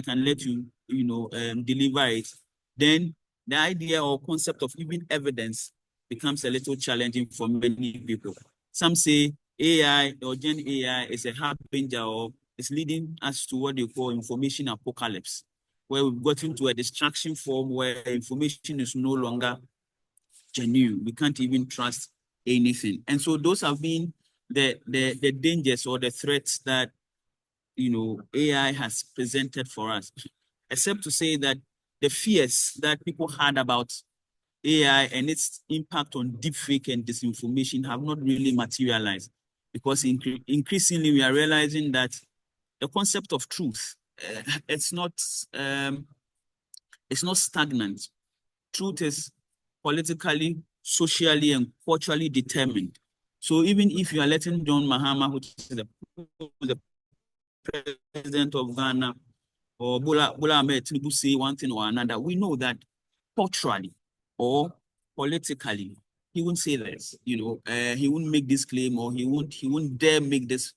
can let you, you know, deliver it, then the idea or concept of even evidence becomes a little challenging for many people. Some say AI or Gen AI is a harbinger or is leading us to what they call information apocalypse, where we've gotten to a distraction form where information is no longer genuine. We can't even trust anything. And so those have been the dangers or the threats that, you know, AI has presented for us, except to say that the fears that people had about AI and its impact on deepfake and disinformation have not really materialized, because increasingly we are realizing that the concept of truth, it's not stagnant. Truth is politically, socially, and culturally determined. So even if you are letting John Mahama, which is the president of Ghana, or Bola Ahmed Tinubu say one thing or another, we know that culturally or politically, he won't say this. You know, he won't make this claim, or he won't dare make this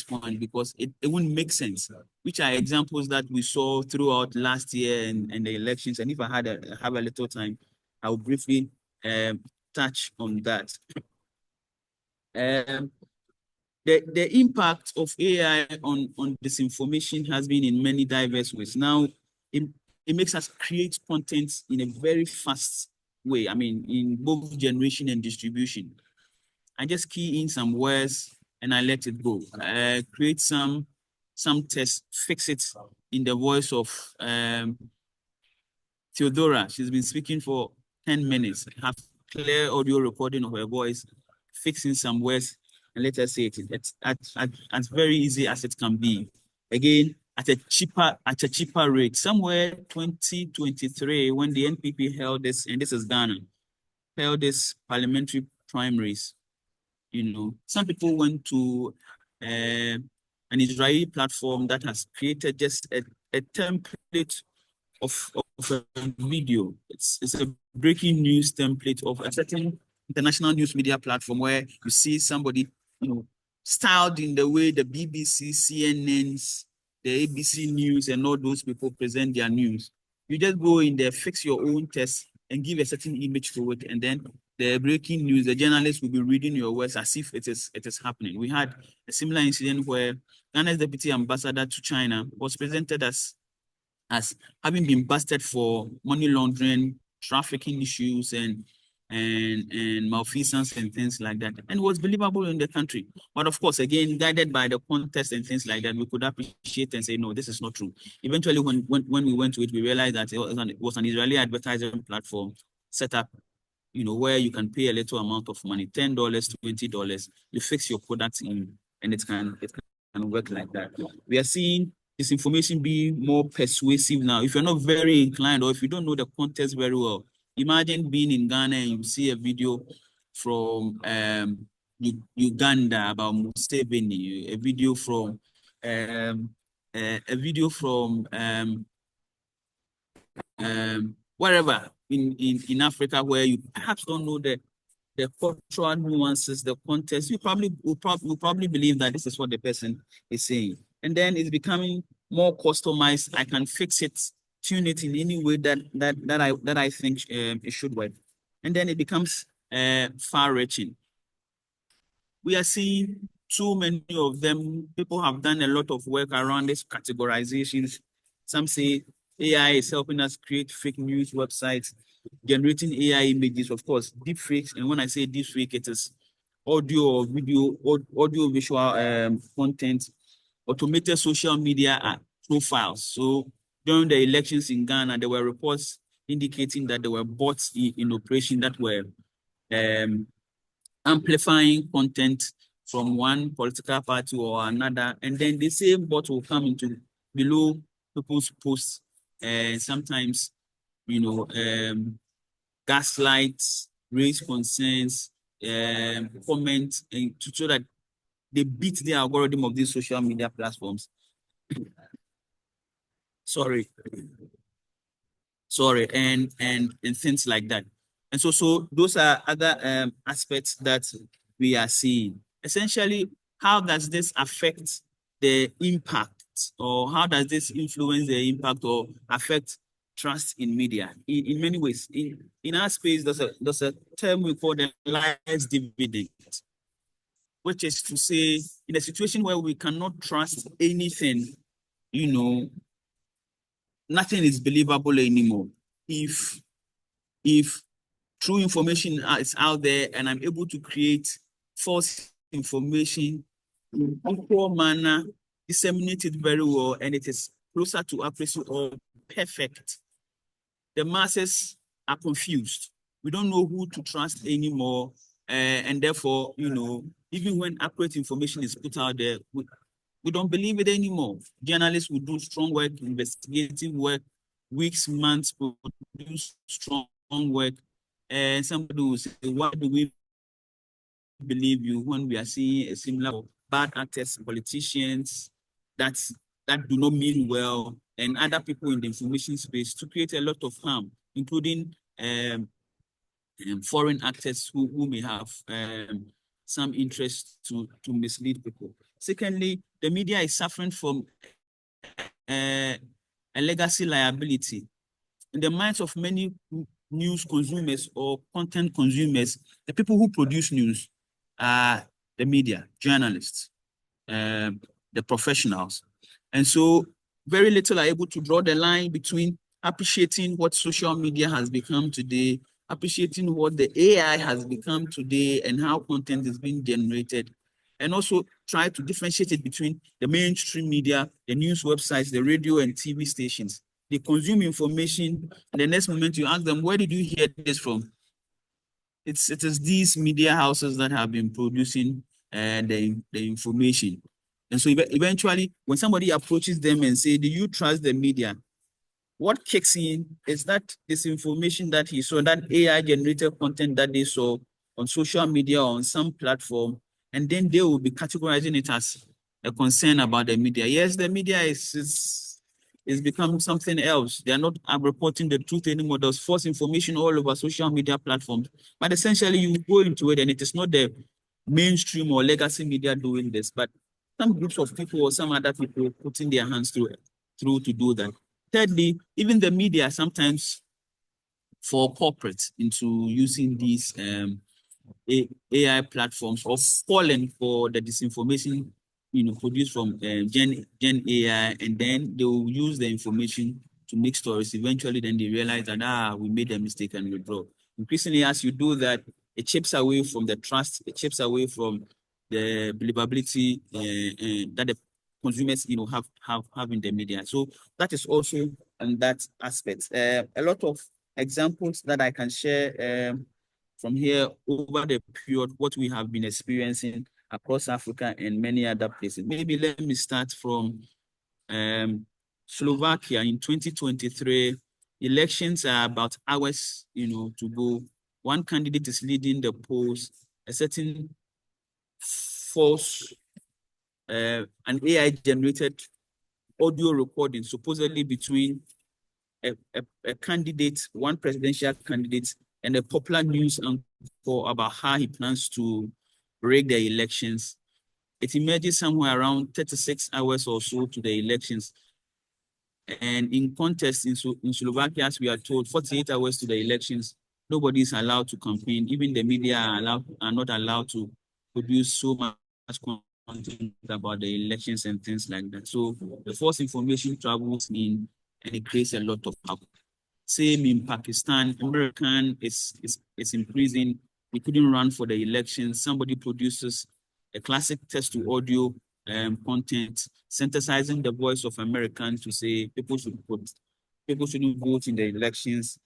point, because it wouldn't make sense. Which are examples that we saw throughout last year and the elections. And if I have a little time, I will briefly touch on that. The impact of AI on disinformation has been in many diverse ways. Now, it makes us create content in a very fast way. I mean, in both generation and distribution. I just key in some words and I let it go. Create some text, fix it in the voice of Theodora. She's been speaking for 10 minutes. Have clear audio recording of her voice, fixing some words, and let us say it. It's as very easy as it can be. Again, at a cheaper rate. Somewhere 2023, when the NPP held this, and this is Ghana, held this parliamentary primaries, you know, some people went to an Israeli platform that has created just a template of a video. It's a breaking news template of a certain international news media platform, where you see somebody, you know, styled in the way the BBC, CNNs, the ABC News, and all those people present their news. You just go in there, fix your own text, and give a certain image to it, and then the breaking news, the journalist will be reading your words as if it is happening. We had a similar incident where Ghana's deputy ambassador to China was presented as having been busted for money laundering, trafficking issues, and malfeasance and things like that, and was believable in the country. But of course, again, guided by the context and things like that, we could appreciate and say, no, this is not true. Eventually, when we went to it, we realized that it was an Israeli advertising platform set up, you know, where you can pay a little amount of money, $10, $20, you fix your product in, and it can work like that. We are seeing this information be more persuasive now. If you're not very inclined, or if you don't know the context very well, imagine being in Ghana and you see a video from Uganda about Museveni, a video from wherever in Africa, where you perhaps don't know the cultural nuances, the context, you will probably believe that this is what the person is saying. And then it's becoming more customized. I can fix it, tune it in any way that I think it should work. And then it becomes far-reaching. We are seeing too many of them. People have done a lot of work around these categorizations. Some say AI is helping us create fake news websites. generating AI images, of course, deepfakes. And when I say deepfake, it is audio or video, audio visual content, automated social media profiles. So during the elections in Ghana, there were reports indicating that there were bots in operation that were amplifying content from one political party or another, and then the same bot will come into below people's posts, and sometimes, gaslight, raise concerns, comment, and so that they beat the algorithm of these social media platforms. Sorry, and things like that. And so those are other aspects that we are seeing. Essentially, how does this affect the impact, or how does this influence the impact or affect trust in media? In many ways, in our space, there's a term we call the lies dividend, which is to say, in a situation where we cannot trust anything, nothing is believable anymore. If true information is out there and I'm able to create false information in equal manner, disseminate it very well, and it is closer to accuracy or perfect, the masses are confused. We don't know who to trust anymore. And therefore, even when accurate information is put out there, we don't believe it anymore. Journalists will do strong work, investigative work, weeks, months, produce strong work. And somebody will say, why do we believe you when we are seeing a similar bad actors, politicians that do not mean well, and other people in the information space to create a lot of harm, including foreign actors who may have some interest to mislead people. Secondly, the media is suffering from a legacy liability. In the minds of many news consumers or content consumers, the people who produce news are the media, journalists, the professionals. And so very little are able to draw the line between appreciating what social media has become today, appreciating what the AI has become today and how content is being generated, and also try to differentiate it between the mainstream media, the news websites, the radio and TV stations. They consume information, and the next moment you ask them, where did you hear this from? It is these media houses that have been producing the information. And so eventually, when somebody approaches them and say, do you trust the media? What kicks in is that this information that he saw, that AI-generated content that they saw on social media or on some platform, and then they will be categorizing it as a concern about the media. Yes, the media is becoming something else. They are not reporting the truth anymore. There's false information all over social media platforms. But essentially, you go into it, and it is not the mainstream or legacy media doing this, but some groups of people or some other people putting their hands through to do that. Thirdly, even the media sometimes fall corporate into using these AI platforms or falling for the disinformation, produced from Gen AI, and then they will use the information to make stories. Eventually, then they realize that, we made a mistake and withdraw. Increasingly, as you do that, it chips away from the trust, it chips away from the believability that the consumers, have in the media. So that is also on that aspect. A lot of examples that I can share from here over the period, what we have been experiencing across Africa and many other places. Maybe let me start from Slovakia in 2023. Elections are about hours, to go. One candidate is leading the polls. A certain false, an AI-generated audio recording, supposedly between a candidate, one presidential candidate, and a popular news anchor about how he plans to rig the elections. It emerges somewhere around 36 hours or so to the elections. And in contest in Slovakia, as we are told, 48 hours to the elections, nobody is allowed to campaign. Even the media are not allowed to produce so much content about the elections and things like that. So the false information travels in, and it creates a lot of havoc. Same in Pakistan. American is in prison. He couldn't run for the election. Somebody produces a classic text to audio content, synthesizing the voice of American to say people shouldn't vote in the elections,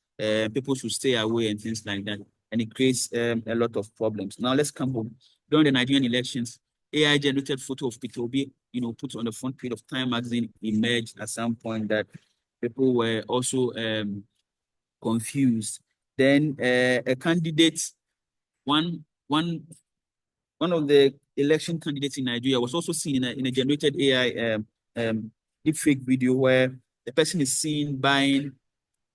people should stay away and things like that. And it creates a lot of problems. Now let's come home. During the Nigerian elections, AI generated photo of Peter Obi, put on the front page of Time magazine, emerged at some point that people were also confused. Then a candidate, one of the election candidates in Nigeria was also seen in a generated AI deepfake video where the person is seen buying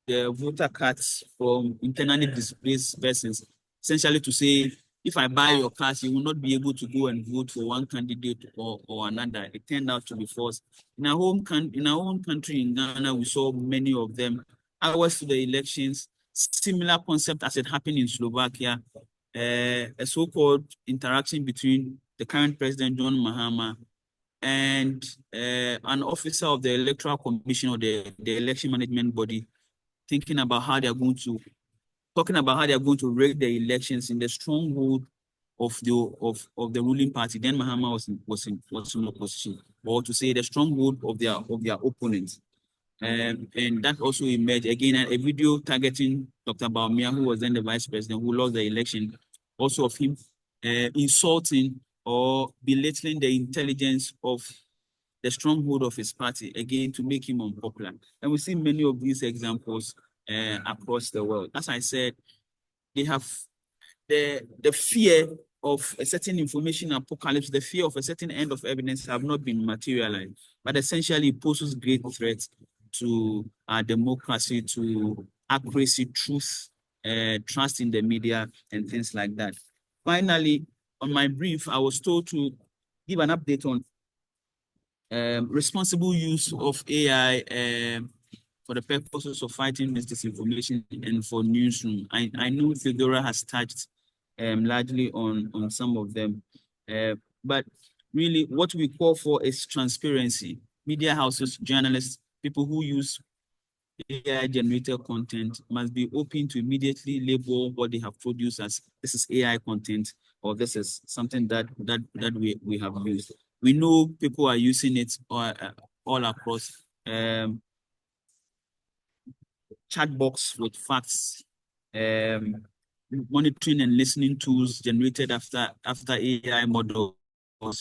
the voter cards from internally displaced persons, essentially to say, if I buy your cards, you will not be able to go and vote for one candidate or another. It turned out to be false. In our own country, in Ghana, we saw many of them. Hours to the elections, similar concept as it happened in Slovakia, a so-called interaction between the current president, John Mahama, and an officer of the Electoral Commission or the election management body, talking about how they are going to rig the elections in the stronghold of the ruling party. Then Mahama was in opposition, or to say the stronghold of their opponents. And that also emerged again, a video targeting Dr. Baumia, who was then the vice president, who lost the election, also of him insulting or belittling the intelligence of the stronghold of his party, again, to make him unpopular. And we see many of these examples across the world. As I said, they have the fear of a certain information apocalypse, the fear of a certain end of evidence have not been materialized, but essentially it poses great threats to our democracy, to accuracy, truth, trust in the media, and things like that. Finally, on my brief, I was told to give an update on responsible use of AI for the purposes of fighting misinformation and for newsroom. I know Fedora has touched largely on some of them, but really what we call for is transparency. Media houses, journalists, people who use AI-generated content must be open to immediately label what they have produced as this is AI content or this is something that we have used. We know people are using it all across. Chat box with facts, monitoring and listening tools generated after AI models.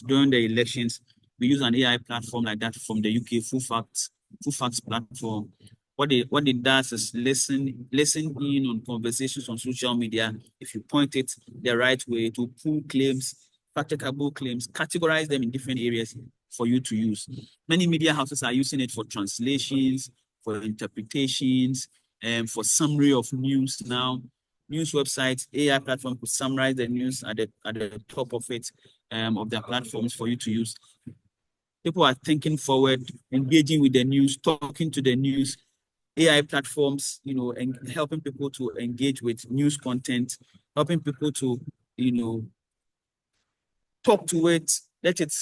During the elections, we use an AI platform like that from the UK, Full Facts platform. What it does is listen in on conversations on social media. If you point it the right way, to pull claims, practicable claims, categorize them in different areas for you to use. Many media houses are using it for translations, for interpretations, and for summary of news now. News websites, AI platform could summarize the news at the top of it, of their platforms for you to use. People are thinking forward, engaging with the news, talking to the news, AI platforms, and helping people to engage with news content, helping people to, talk to it, let it,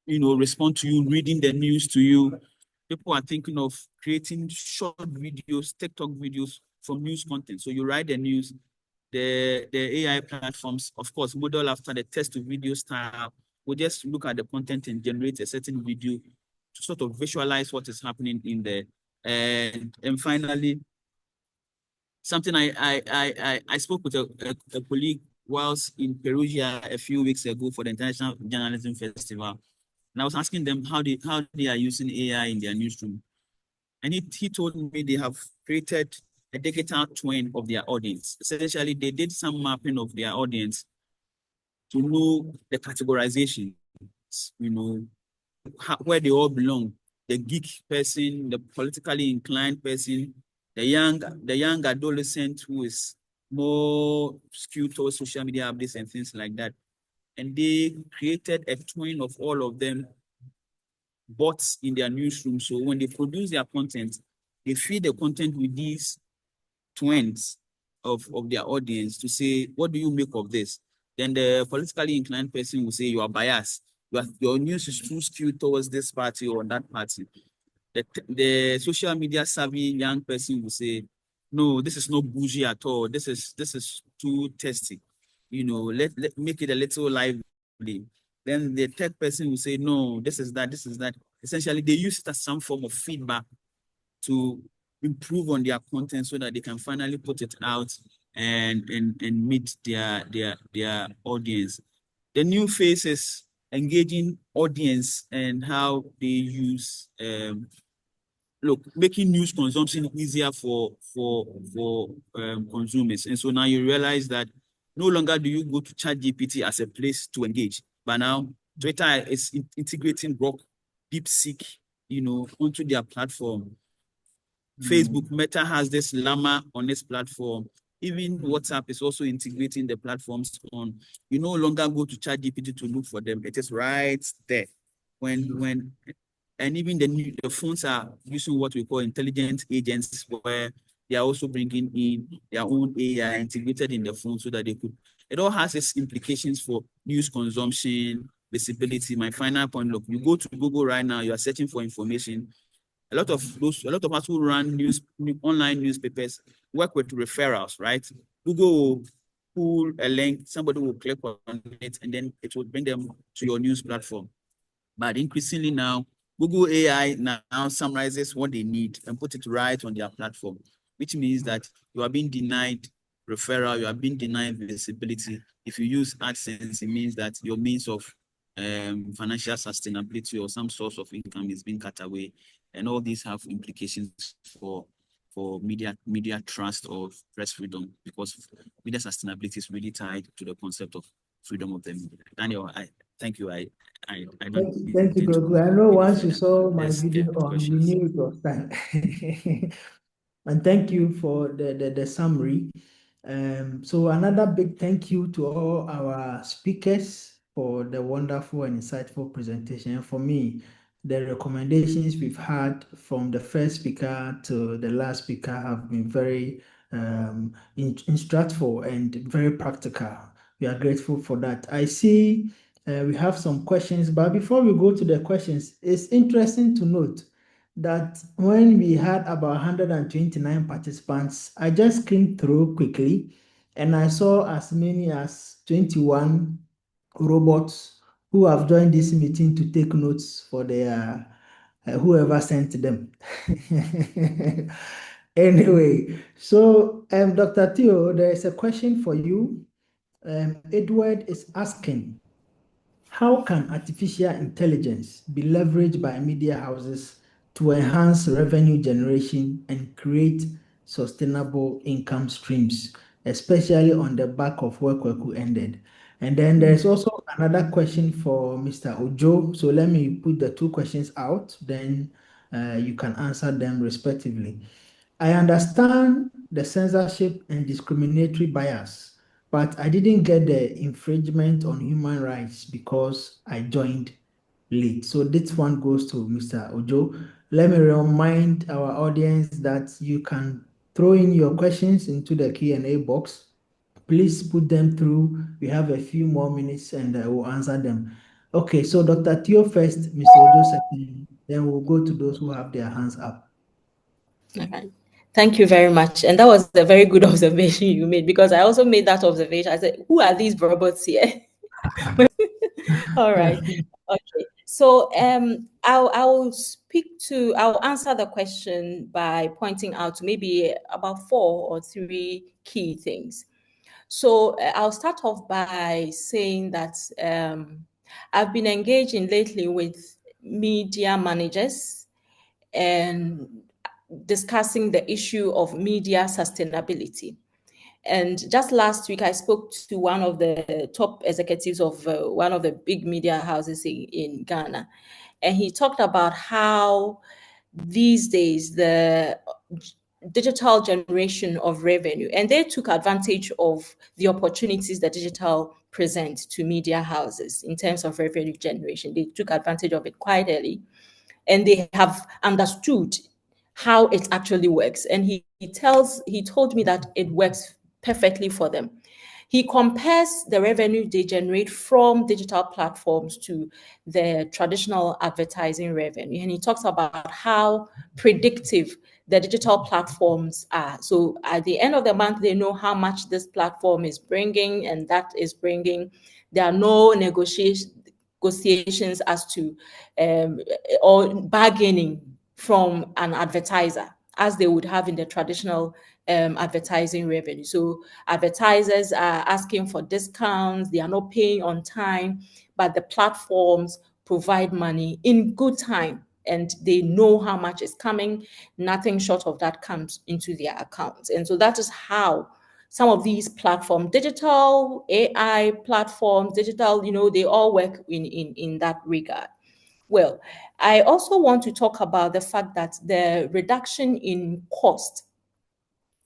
respond to you, reading the news to you. People are thinking of creating short videos, TikTok videos from news content. So you write the news, the AI platforms, of course, model after the text to video style, will just look at the content and generate a certain video to sort of visualize what is happening in there. And finally, something I spoke with a colleague whilst in Perugia a few weeks ago for the International Journalism Festival. And I was asking them how they are using AI in their newsroom. And he told me they have created a digital twin of their audience. Essentially, they did some mapping of their audience to know the categorization, where they all belong. The geek person, the politically inclined person, the young adolescent who is more skewed towards social media updates and things like that. And they created a twin of all of them, bots in their newsroom. So when they produce their content, they feed the content with these twins of their audience to say, what do you make of this? Then the politically inclined person will say, you are biased. Your news is too skewed towards this party or that party. The social media savvy young person will say, no, this is not bougie at all. This is too tasty. Let make it a little lively. Then the third person will say, no, this is that, this is that. Essentially, they use it as some form of feedback to improve on their content so that they can finally put it out and meet their audience. The new phase is engaging audience and how they use making news consumption easier for consumers. And so now you realize that no longer do you go to ChatGPT as a place to engage, but now Twitter is integrating Grok, DeepSeek, onto their platform. Facebook, Meta has this Llama on its platform. Even WhatsApp is also integrating the platforms on. You no longer go to ChatGPT to look for them. It is right there. And even the phones are using what we call intelligent agents, where they are also bringing in their own AI integrated in the phone so that they could. It all has its implications for news consumption, visibility. My final point, look, you go to Google right now, you are searching for information. A lot of us who run online newspapers work with referrals, right? Google will pull a link, somebody will click on it, and then it will bring them to your news platform. But increasingly now, Google AI now summarizes what they need and put it right on their platform, which means that you are being denied referral, you are being denied visibility. If you use AdSense, it means that your means of financial sustainability or some source of income is being cut away. And all these have implications for media trust or press freedom, because media sustainability is really tied to the concept of freedom of the media. Daniel, thank you. I don't Thank you, Gogo. I know once you saw my Let's video get on, you questions. knew it was time. And thank you for the summary. So another big thank you to all our speakers for the wonderful and insightful presentation. And for me, the recommendations we've had from the first speaker to the last speaker have been very insightful and very practical. We are grateful for that. I see we have some questions, but before we go to the questions, it's interesting to note that when we had about 129 participants, I just skimmed through quickly and I saw as many as 21 robots who have joined this meeting to take notes for their whoever sent them. Anyway, so Dr. Theo, there is a question for you. Edward is asking, how can artificial intelligence be leveraged by media houses to enhance revenue generation and create sustainable income streams, especially on the back of work who ended? And then there's also another question for Mr. Ojo. So let me put the two questions out, then you can answer them respectively. I understand the censorship and discriminatory bias, but I didn't get the infringement on human rights because I joined late. So this one goes to Mr. Ojo. Let me remind our audience that you can throw in your questions into the Q&A box. Please put them through. We have a few more minutes and I will answer them. Okay, so Dr. Theo first, Mr. Ojo second, then we'll go to those who have their hands up. Okay. Thank you very much. And that was a very good observation you made, because I also made that observation. I said, who are these robots here? All right. Okay. So I'll answer the question by pointing out maybe about 4 or 3 key things. So I'll start off by saying that I've been engaging lately with media managers and discussing the issue of media sustainability. And just last week, I spoke to one of the top executives of one of the big media houses in Ghana. And he talked about how these days the digital generation of revenue, and they took advantage of the opportunities that digital present to media houses in terms of revenue generation. They took advantage of it quite early, and they have understood how it actually works. And he told me that it works perfectly for them. He compares the revenue they generate from digital platforms to the traditional advertising revenue. And he talks about how predictive the digital platforms are. So at the end of the month, they know how much this platform is bringing, and that is bringing. There are no negotiations as to or bargaining from an advertiser as they would have in the traditional advertising revenue. So advertisers are asking for discounts, they are not paying on time, but the platforms provide money in good time and they know how much is coming. Nothing short of that comes into their accounts. And so that is how some of these platforms, digital AI platforms, digital, they all work in that regard. Well, I also want to talk about the fact that the reduction in cost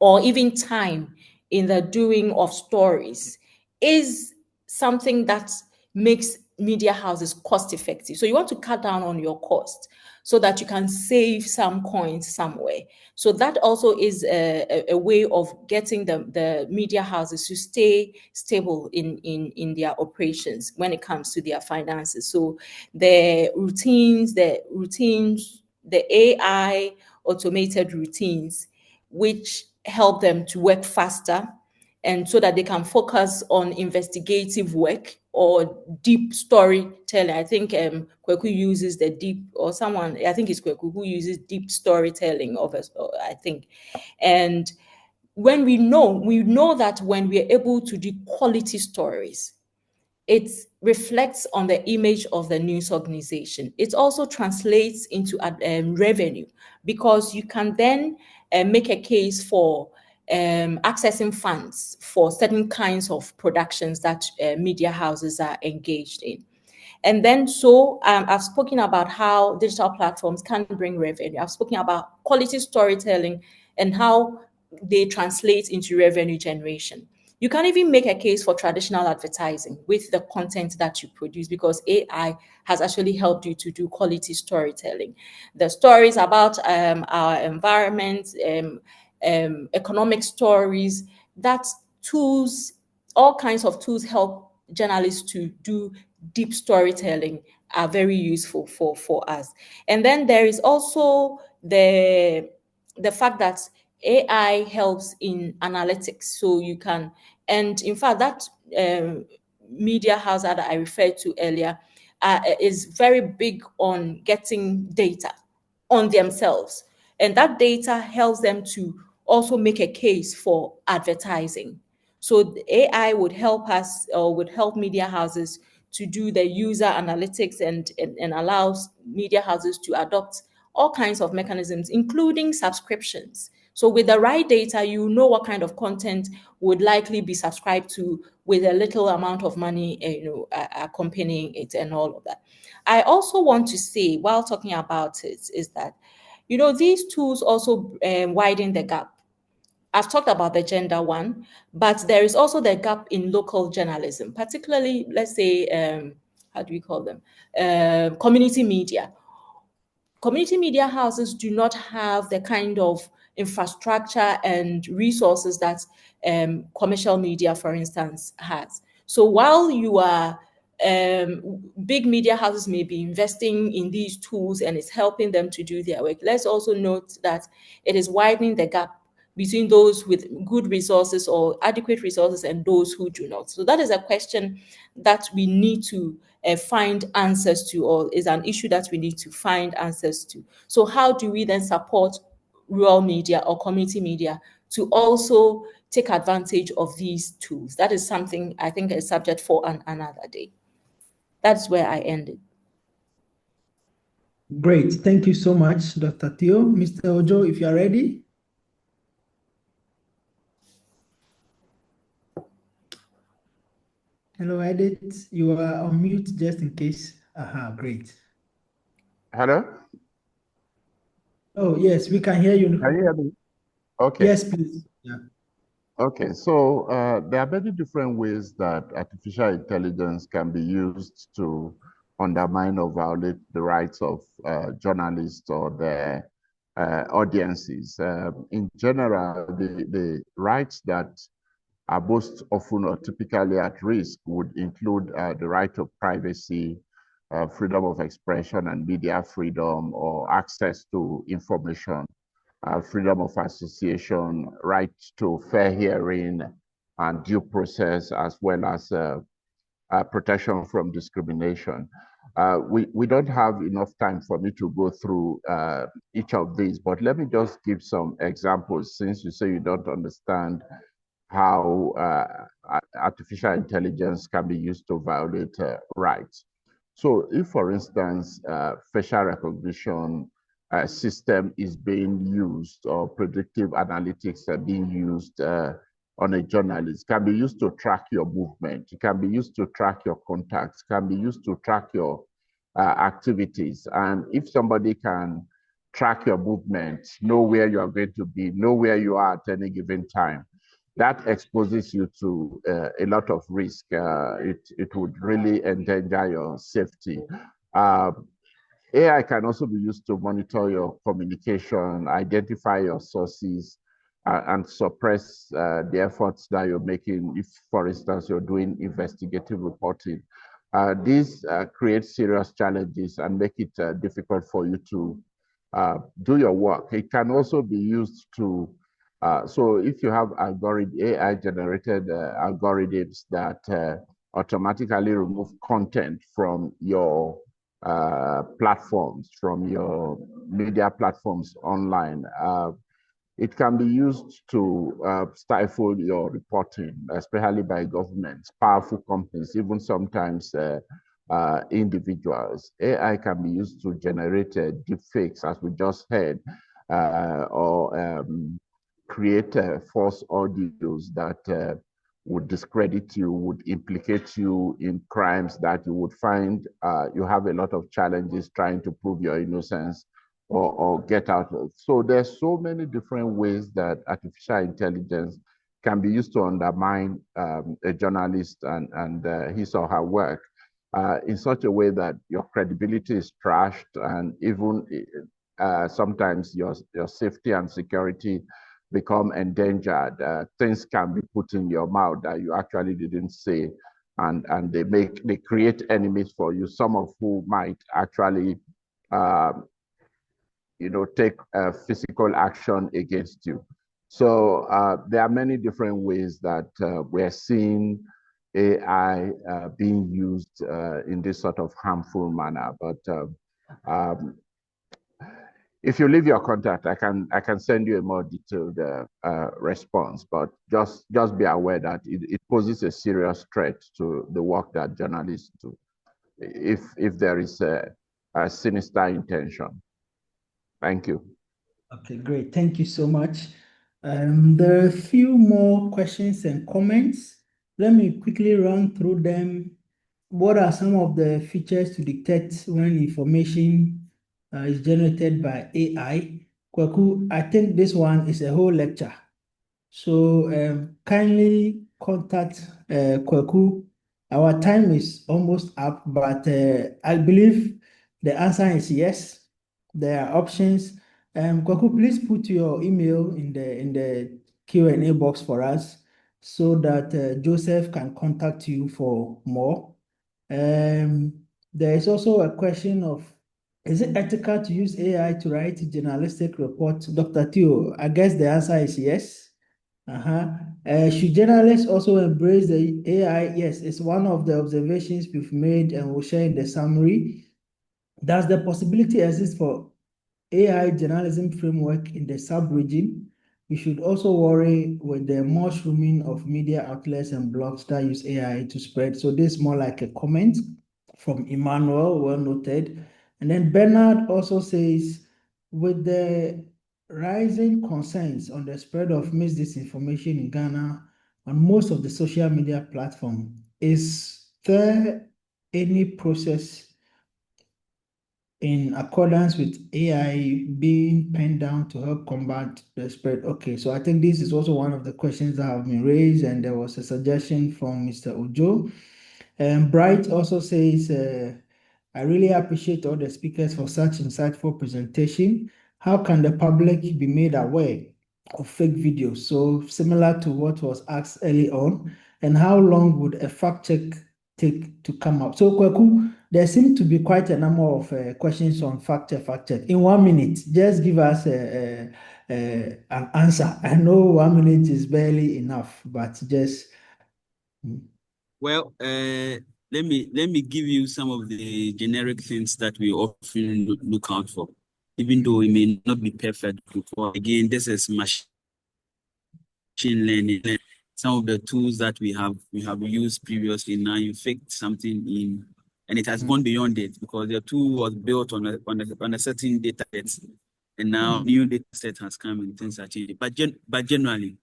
or even time in the doing of stories is something that makes media houses cost effective. So you want to cut down on your cost so that you can save some coins somewhere. So that also is a way of getting the media houses to stay stable in their operations when it comes to their finances. So the routines, the AI automated routines, which help them to work faster and so that they can focus on investigative work or deep storytelling. I think Kweku uses the deep, or someone, I think it's Kweku who uses deep storytelling of us, I think. And when we know that when we are able to do quality stories, it reflects on the image of the news organization. It also translates into revenue because you can then make a case for accessing funds for certain kinds of productions that media houses are engaged in. And then I've spoken about how digital platforms can bring revenue. I've spoken about quality storytelling and how they translate into revenue generation. You can even make a case for traditional advertising with the content that you produce because AI has actually helped you to do quality storytelling. The stories about our environment, economic stories, all kinds of tools help journalists to do deep storytelling are very useful for us. And then there is also the fact that AI helps in analytics. So you can, and in fact, that media house that I referred to earlier is very big on getting data on themselves. And that data helps them to also make a case for advertising. So the AI would help us or would help media houses to do the user analytics and allows media houses to adopt all kinds of mechanisms, including subscriptions. So with the right data, you know what kind of content would likely be subscribed to with a little amount of money, accompanying it and all of that. I also want to say, while talking about it, is that, these tools also widen the gap. I've talked about the gender one, but there is also the gap in local journalism, particularly, let's say, how do we call them? Community media. Community media houses do not have the kind of infrastructure and resources that commercial media, for instance, has. So while you are big media houses may be investing in these tools and it's helping them to do their work, let's also note that it is widening the gap between those with good resources or adequate resources and those who do not. So that is a question that we need to find answers to, or is an issue that we need to find answers to. So how do we then support rural media or community media to also take advantage of these tools? That is something I think is subject for another day. That's where I ended. Great. Thank you so much, Dr. Theo. Mr. Ojo, if you are ready. Hello, Edith. You are on mute just in case. Great. Hello? Oh, yes, we can hear you. Can you hear me? Okay. Yes, please. Yeah. Okay, so there are many different ways that artificial intelligence can be used to undermine or violate the rights of journalists or their audiences. In general, the rights that are most often or typically at risk would include the right of privacy, freedom of expression and media freedom, or access to information, freedom of association, right to fair hearing and due process, as well as protection from discrimination. We don't have enough time for me to go through each of these, but let me just give some examples, since you say you don't understand how artificial intelligence can be used to violate rights. So if, for instance, facial recognition system is being used, or predictive analytics are being used on a journalist, can be used to track your movement, it can be used to track your contacts, can be used to track your activities. And if somebody can track your movement, know where you are going to be, know where you are at any given time, that exposes you to a lot of risk. It would really endanger your safety. AI can also be used to monitor your communication, identify your sources, and suppress the efforts that you're making if, for instance, you're doing investigative reporting. These create serious challenges and make it difficult for you to do your work. It can also be used to, so if you have AI-generated algorithms that automatically remove content from your platforms, from your media platforms online, it can be used to stifle your reporting, especially by governments, powerful companies, even sometimes individuals. AI can be used to generate deepfakes, as we just heard, or create false audios that would discredit you, would implicate you in crimes that you would find you have a lot of challenges trying to prove your innocence or get out of. So there's so many different ways that artificial intelligence can be used to undermine a journalist and his or her work in such a way that your credibility is trashed, and even sometimes your safety and security become endangered. Things can be put in your mouth that you actually didn't say, and they create enemies for you, some of who might actually take physical action against you. So there are many different ways that we're seeing AI being used in this sort of harmful manner. But if you leave your contact, I can send you a more detailed response. But just be aware that it poses a serious threat to the work that journalists do, if there is a sinister intention. Thank you. Okay, great. Thank you so much. There are a few more questions and comments. Let me quickly run through them. What are some of the features to detect when information is generated by AI? Kwaku, I think this one is a whole lecture. So kindly contact Kwaku. Our time is almost up, but I believe the answer is yes. There are options. Kwaku, please put your email in the Q&A box for us so that Joseph can contact you for more. There is also a question of, is it ethical to use AI to write journalistic reports? Dr. Theo, I guess the answer is yes. Should journalists also embrace the AI? Yes, it's one of the observations we've made and we'll share in the summary. Does the possibility exist for AI journalism framework in the sub-region? We should also worry with the mushrooming of media outlets and blogs that use AI to spread. So this is more like a comment from Emmanuel, well noted. And then Bernard also says, with the rising concerns on the spread of misinformation in Ghana on most of the social media platforms, is there any process in accordance with AI being penned down to help combat the spread? Okay, so I think this is also one of the questions that have been raised, and there was a suggestion from Mr. Ojo. Bright also says, I really appreciate all the speakers for such insightful presentation. How can the public be made aware of fake videos. So similar to what was asked early on, and how long would a fact check take to come up? So Kweku, there seem to be quite a number of questions on fact check. In 1 minute, just give us an answer. I know 1 minute is barely enough, but just. Well, let me give you some of the generic things that we often look out for, even though it may not be perfect. Because again, this is machine learning. Some of the tools that we have used previously, now you faked something in, and it has gone beyond it because the tool was built on a certain data set, and now new data set has come and things are changing. But generally,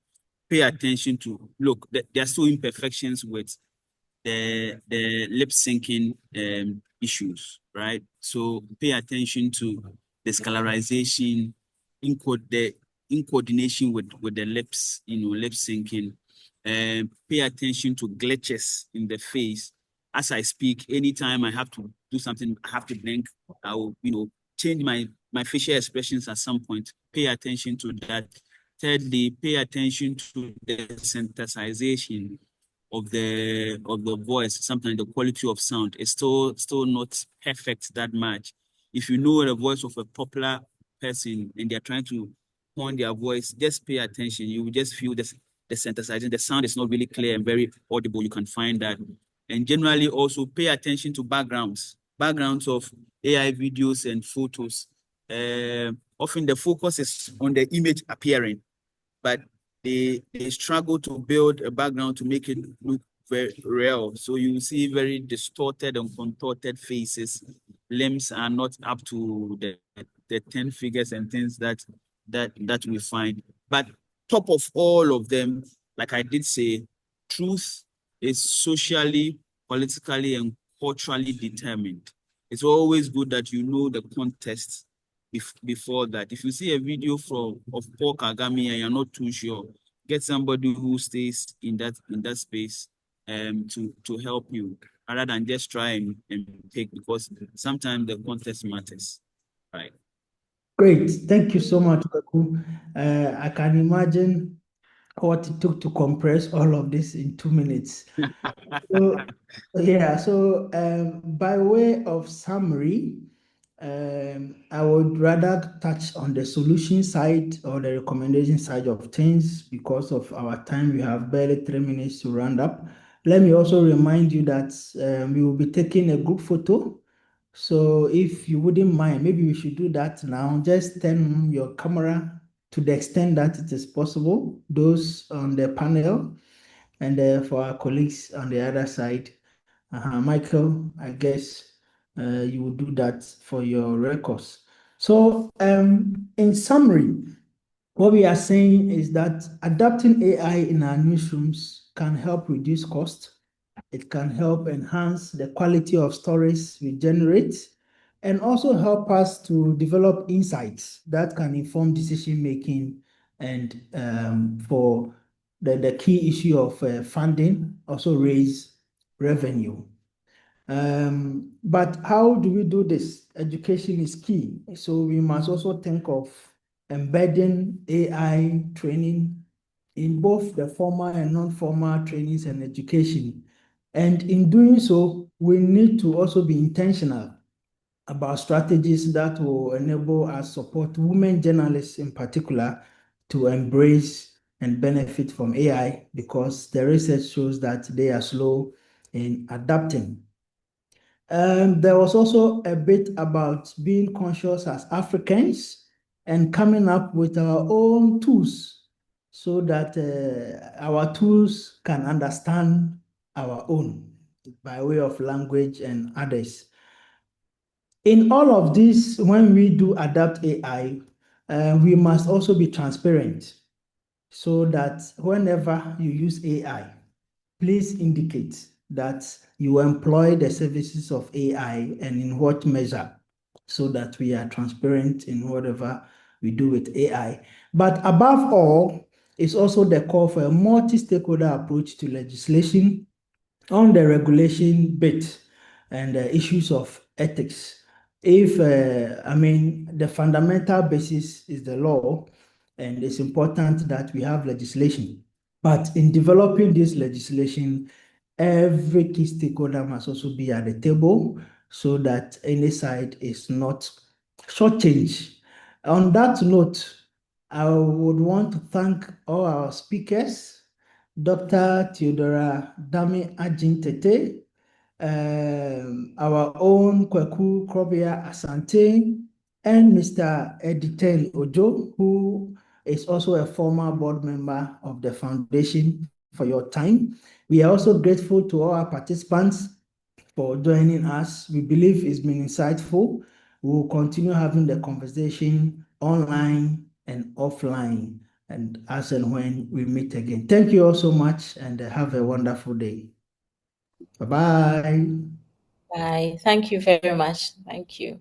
pay attention to look. There are still imperfections with the lip syncing issues, right? So pay attention to the scalarization, in coordination with the lips, lip syncing. Pay attention to glitches in the face. As I speak, anytime I have to do something, I have to blink, I will, change my facial expressions at some point. Pay attention to that. Thirdly, pay attention to the synthesization of the voice. Sometimes the quality of sound is still not perfect that much. If you know the voice of a popular person and they're trying to hone their voice, just pay attention. You will just feel the synthesizing. The sound is not really clear and very audible. You can find that. And generally also pay attention to backgrounds of AI videos and photos. Often the focus is on the image appearing, but they struggle to build a background to make it look very real. So you see very distorted and contorted faces. Limbs are not up to the 10 figures and things that we find. But top of all of them, like I did say, truth is socially, politically, and culturally determined. It's always good that you know the context before that. If you see a video of Paul Kagame and you're not too sure, get somebody who stays in that space to help you, rather than just try and take, because sometimes the context matters. Right. Great. Thank you so much, Kweku. I can imagine what it took to compress all of this in 2 minutes. So by way of summary, I would rather touch on the solution side or the recommendation side of things. Because of our time, we have barely 3 minutes to round up. Let me also remind you that we will be taking a group photo. So if you wouldn't mind, maybe we should do that now. Just turn your camera to the extent that it is possible, those on the panel, and for our colleagues on the other side. Michael, I guess you will do that for your records. So in summary, what we are saying is that adapting AI in our newsrooms can help reduce cost. It can help enhance the quality of stories we generate, and also help us to develop insights that can inform decision making, and for the key issue of funding, also raise revenue. But how do we do this? Education is key. So we must also think of embedding AI training in both the formal and non-formal trainings and education. And in doing so, we need to also be intentional about strategies that will enable us support women journalists in particular to embrace and benefit from AI, because the research shows that they are slow in adapting. There was also a bit about being conscious as Africans and coming up with our own tools so that our tools can understand our own by way of language and others. In all of this, when we do adapt AI, we must also be transparent so that whenever you use AI, please indicate that you employ the services of AI and in what measure, so that we are transparent in whatever we do with AI. But above all, it's also the call for a multi-stakeholder approach to legislation on the regulation bit and the issues of ethics. If, the fundamental basis is the law, and it's important that we have legislation. But in developing this legislation, every key stakeholder must also be at the table so that any side is not shortchanged. On that note, I would want to thank all our speakers, Dr. Theodora Dami Ajintete, our own Kweku Krobia Asante, and Mr. Editen Ojo, who is also a former board member of the foundation, for your time. We are also grateful to all our participants for joining us. We believe it's been insightful. We will continue having the conversation online and offline, and as and when we meet again. Thank you all so much, and have a wonderful day. Bye-bye. Bye. Thank you very much. Thank you.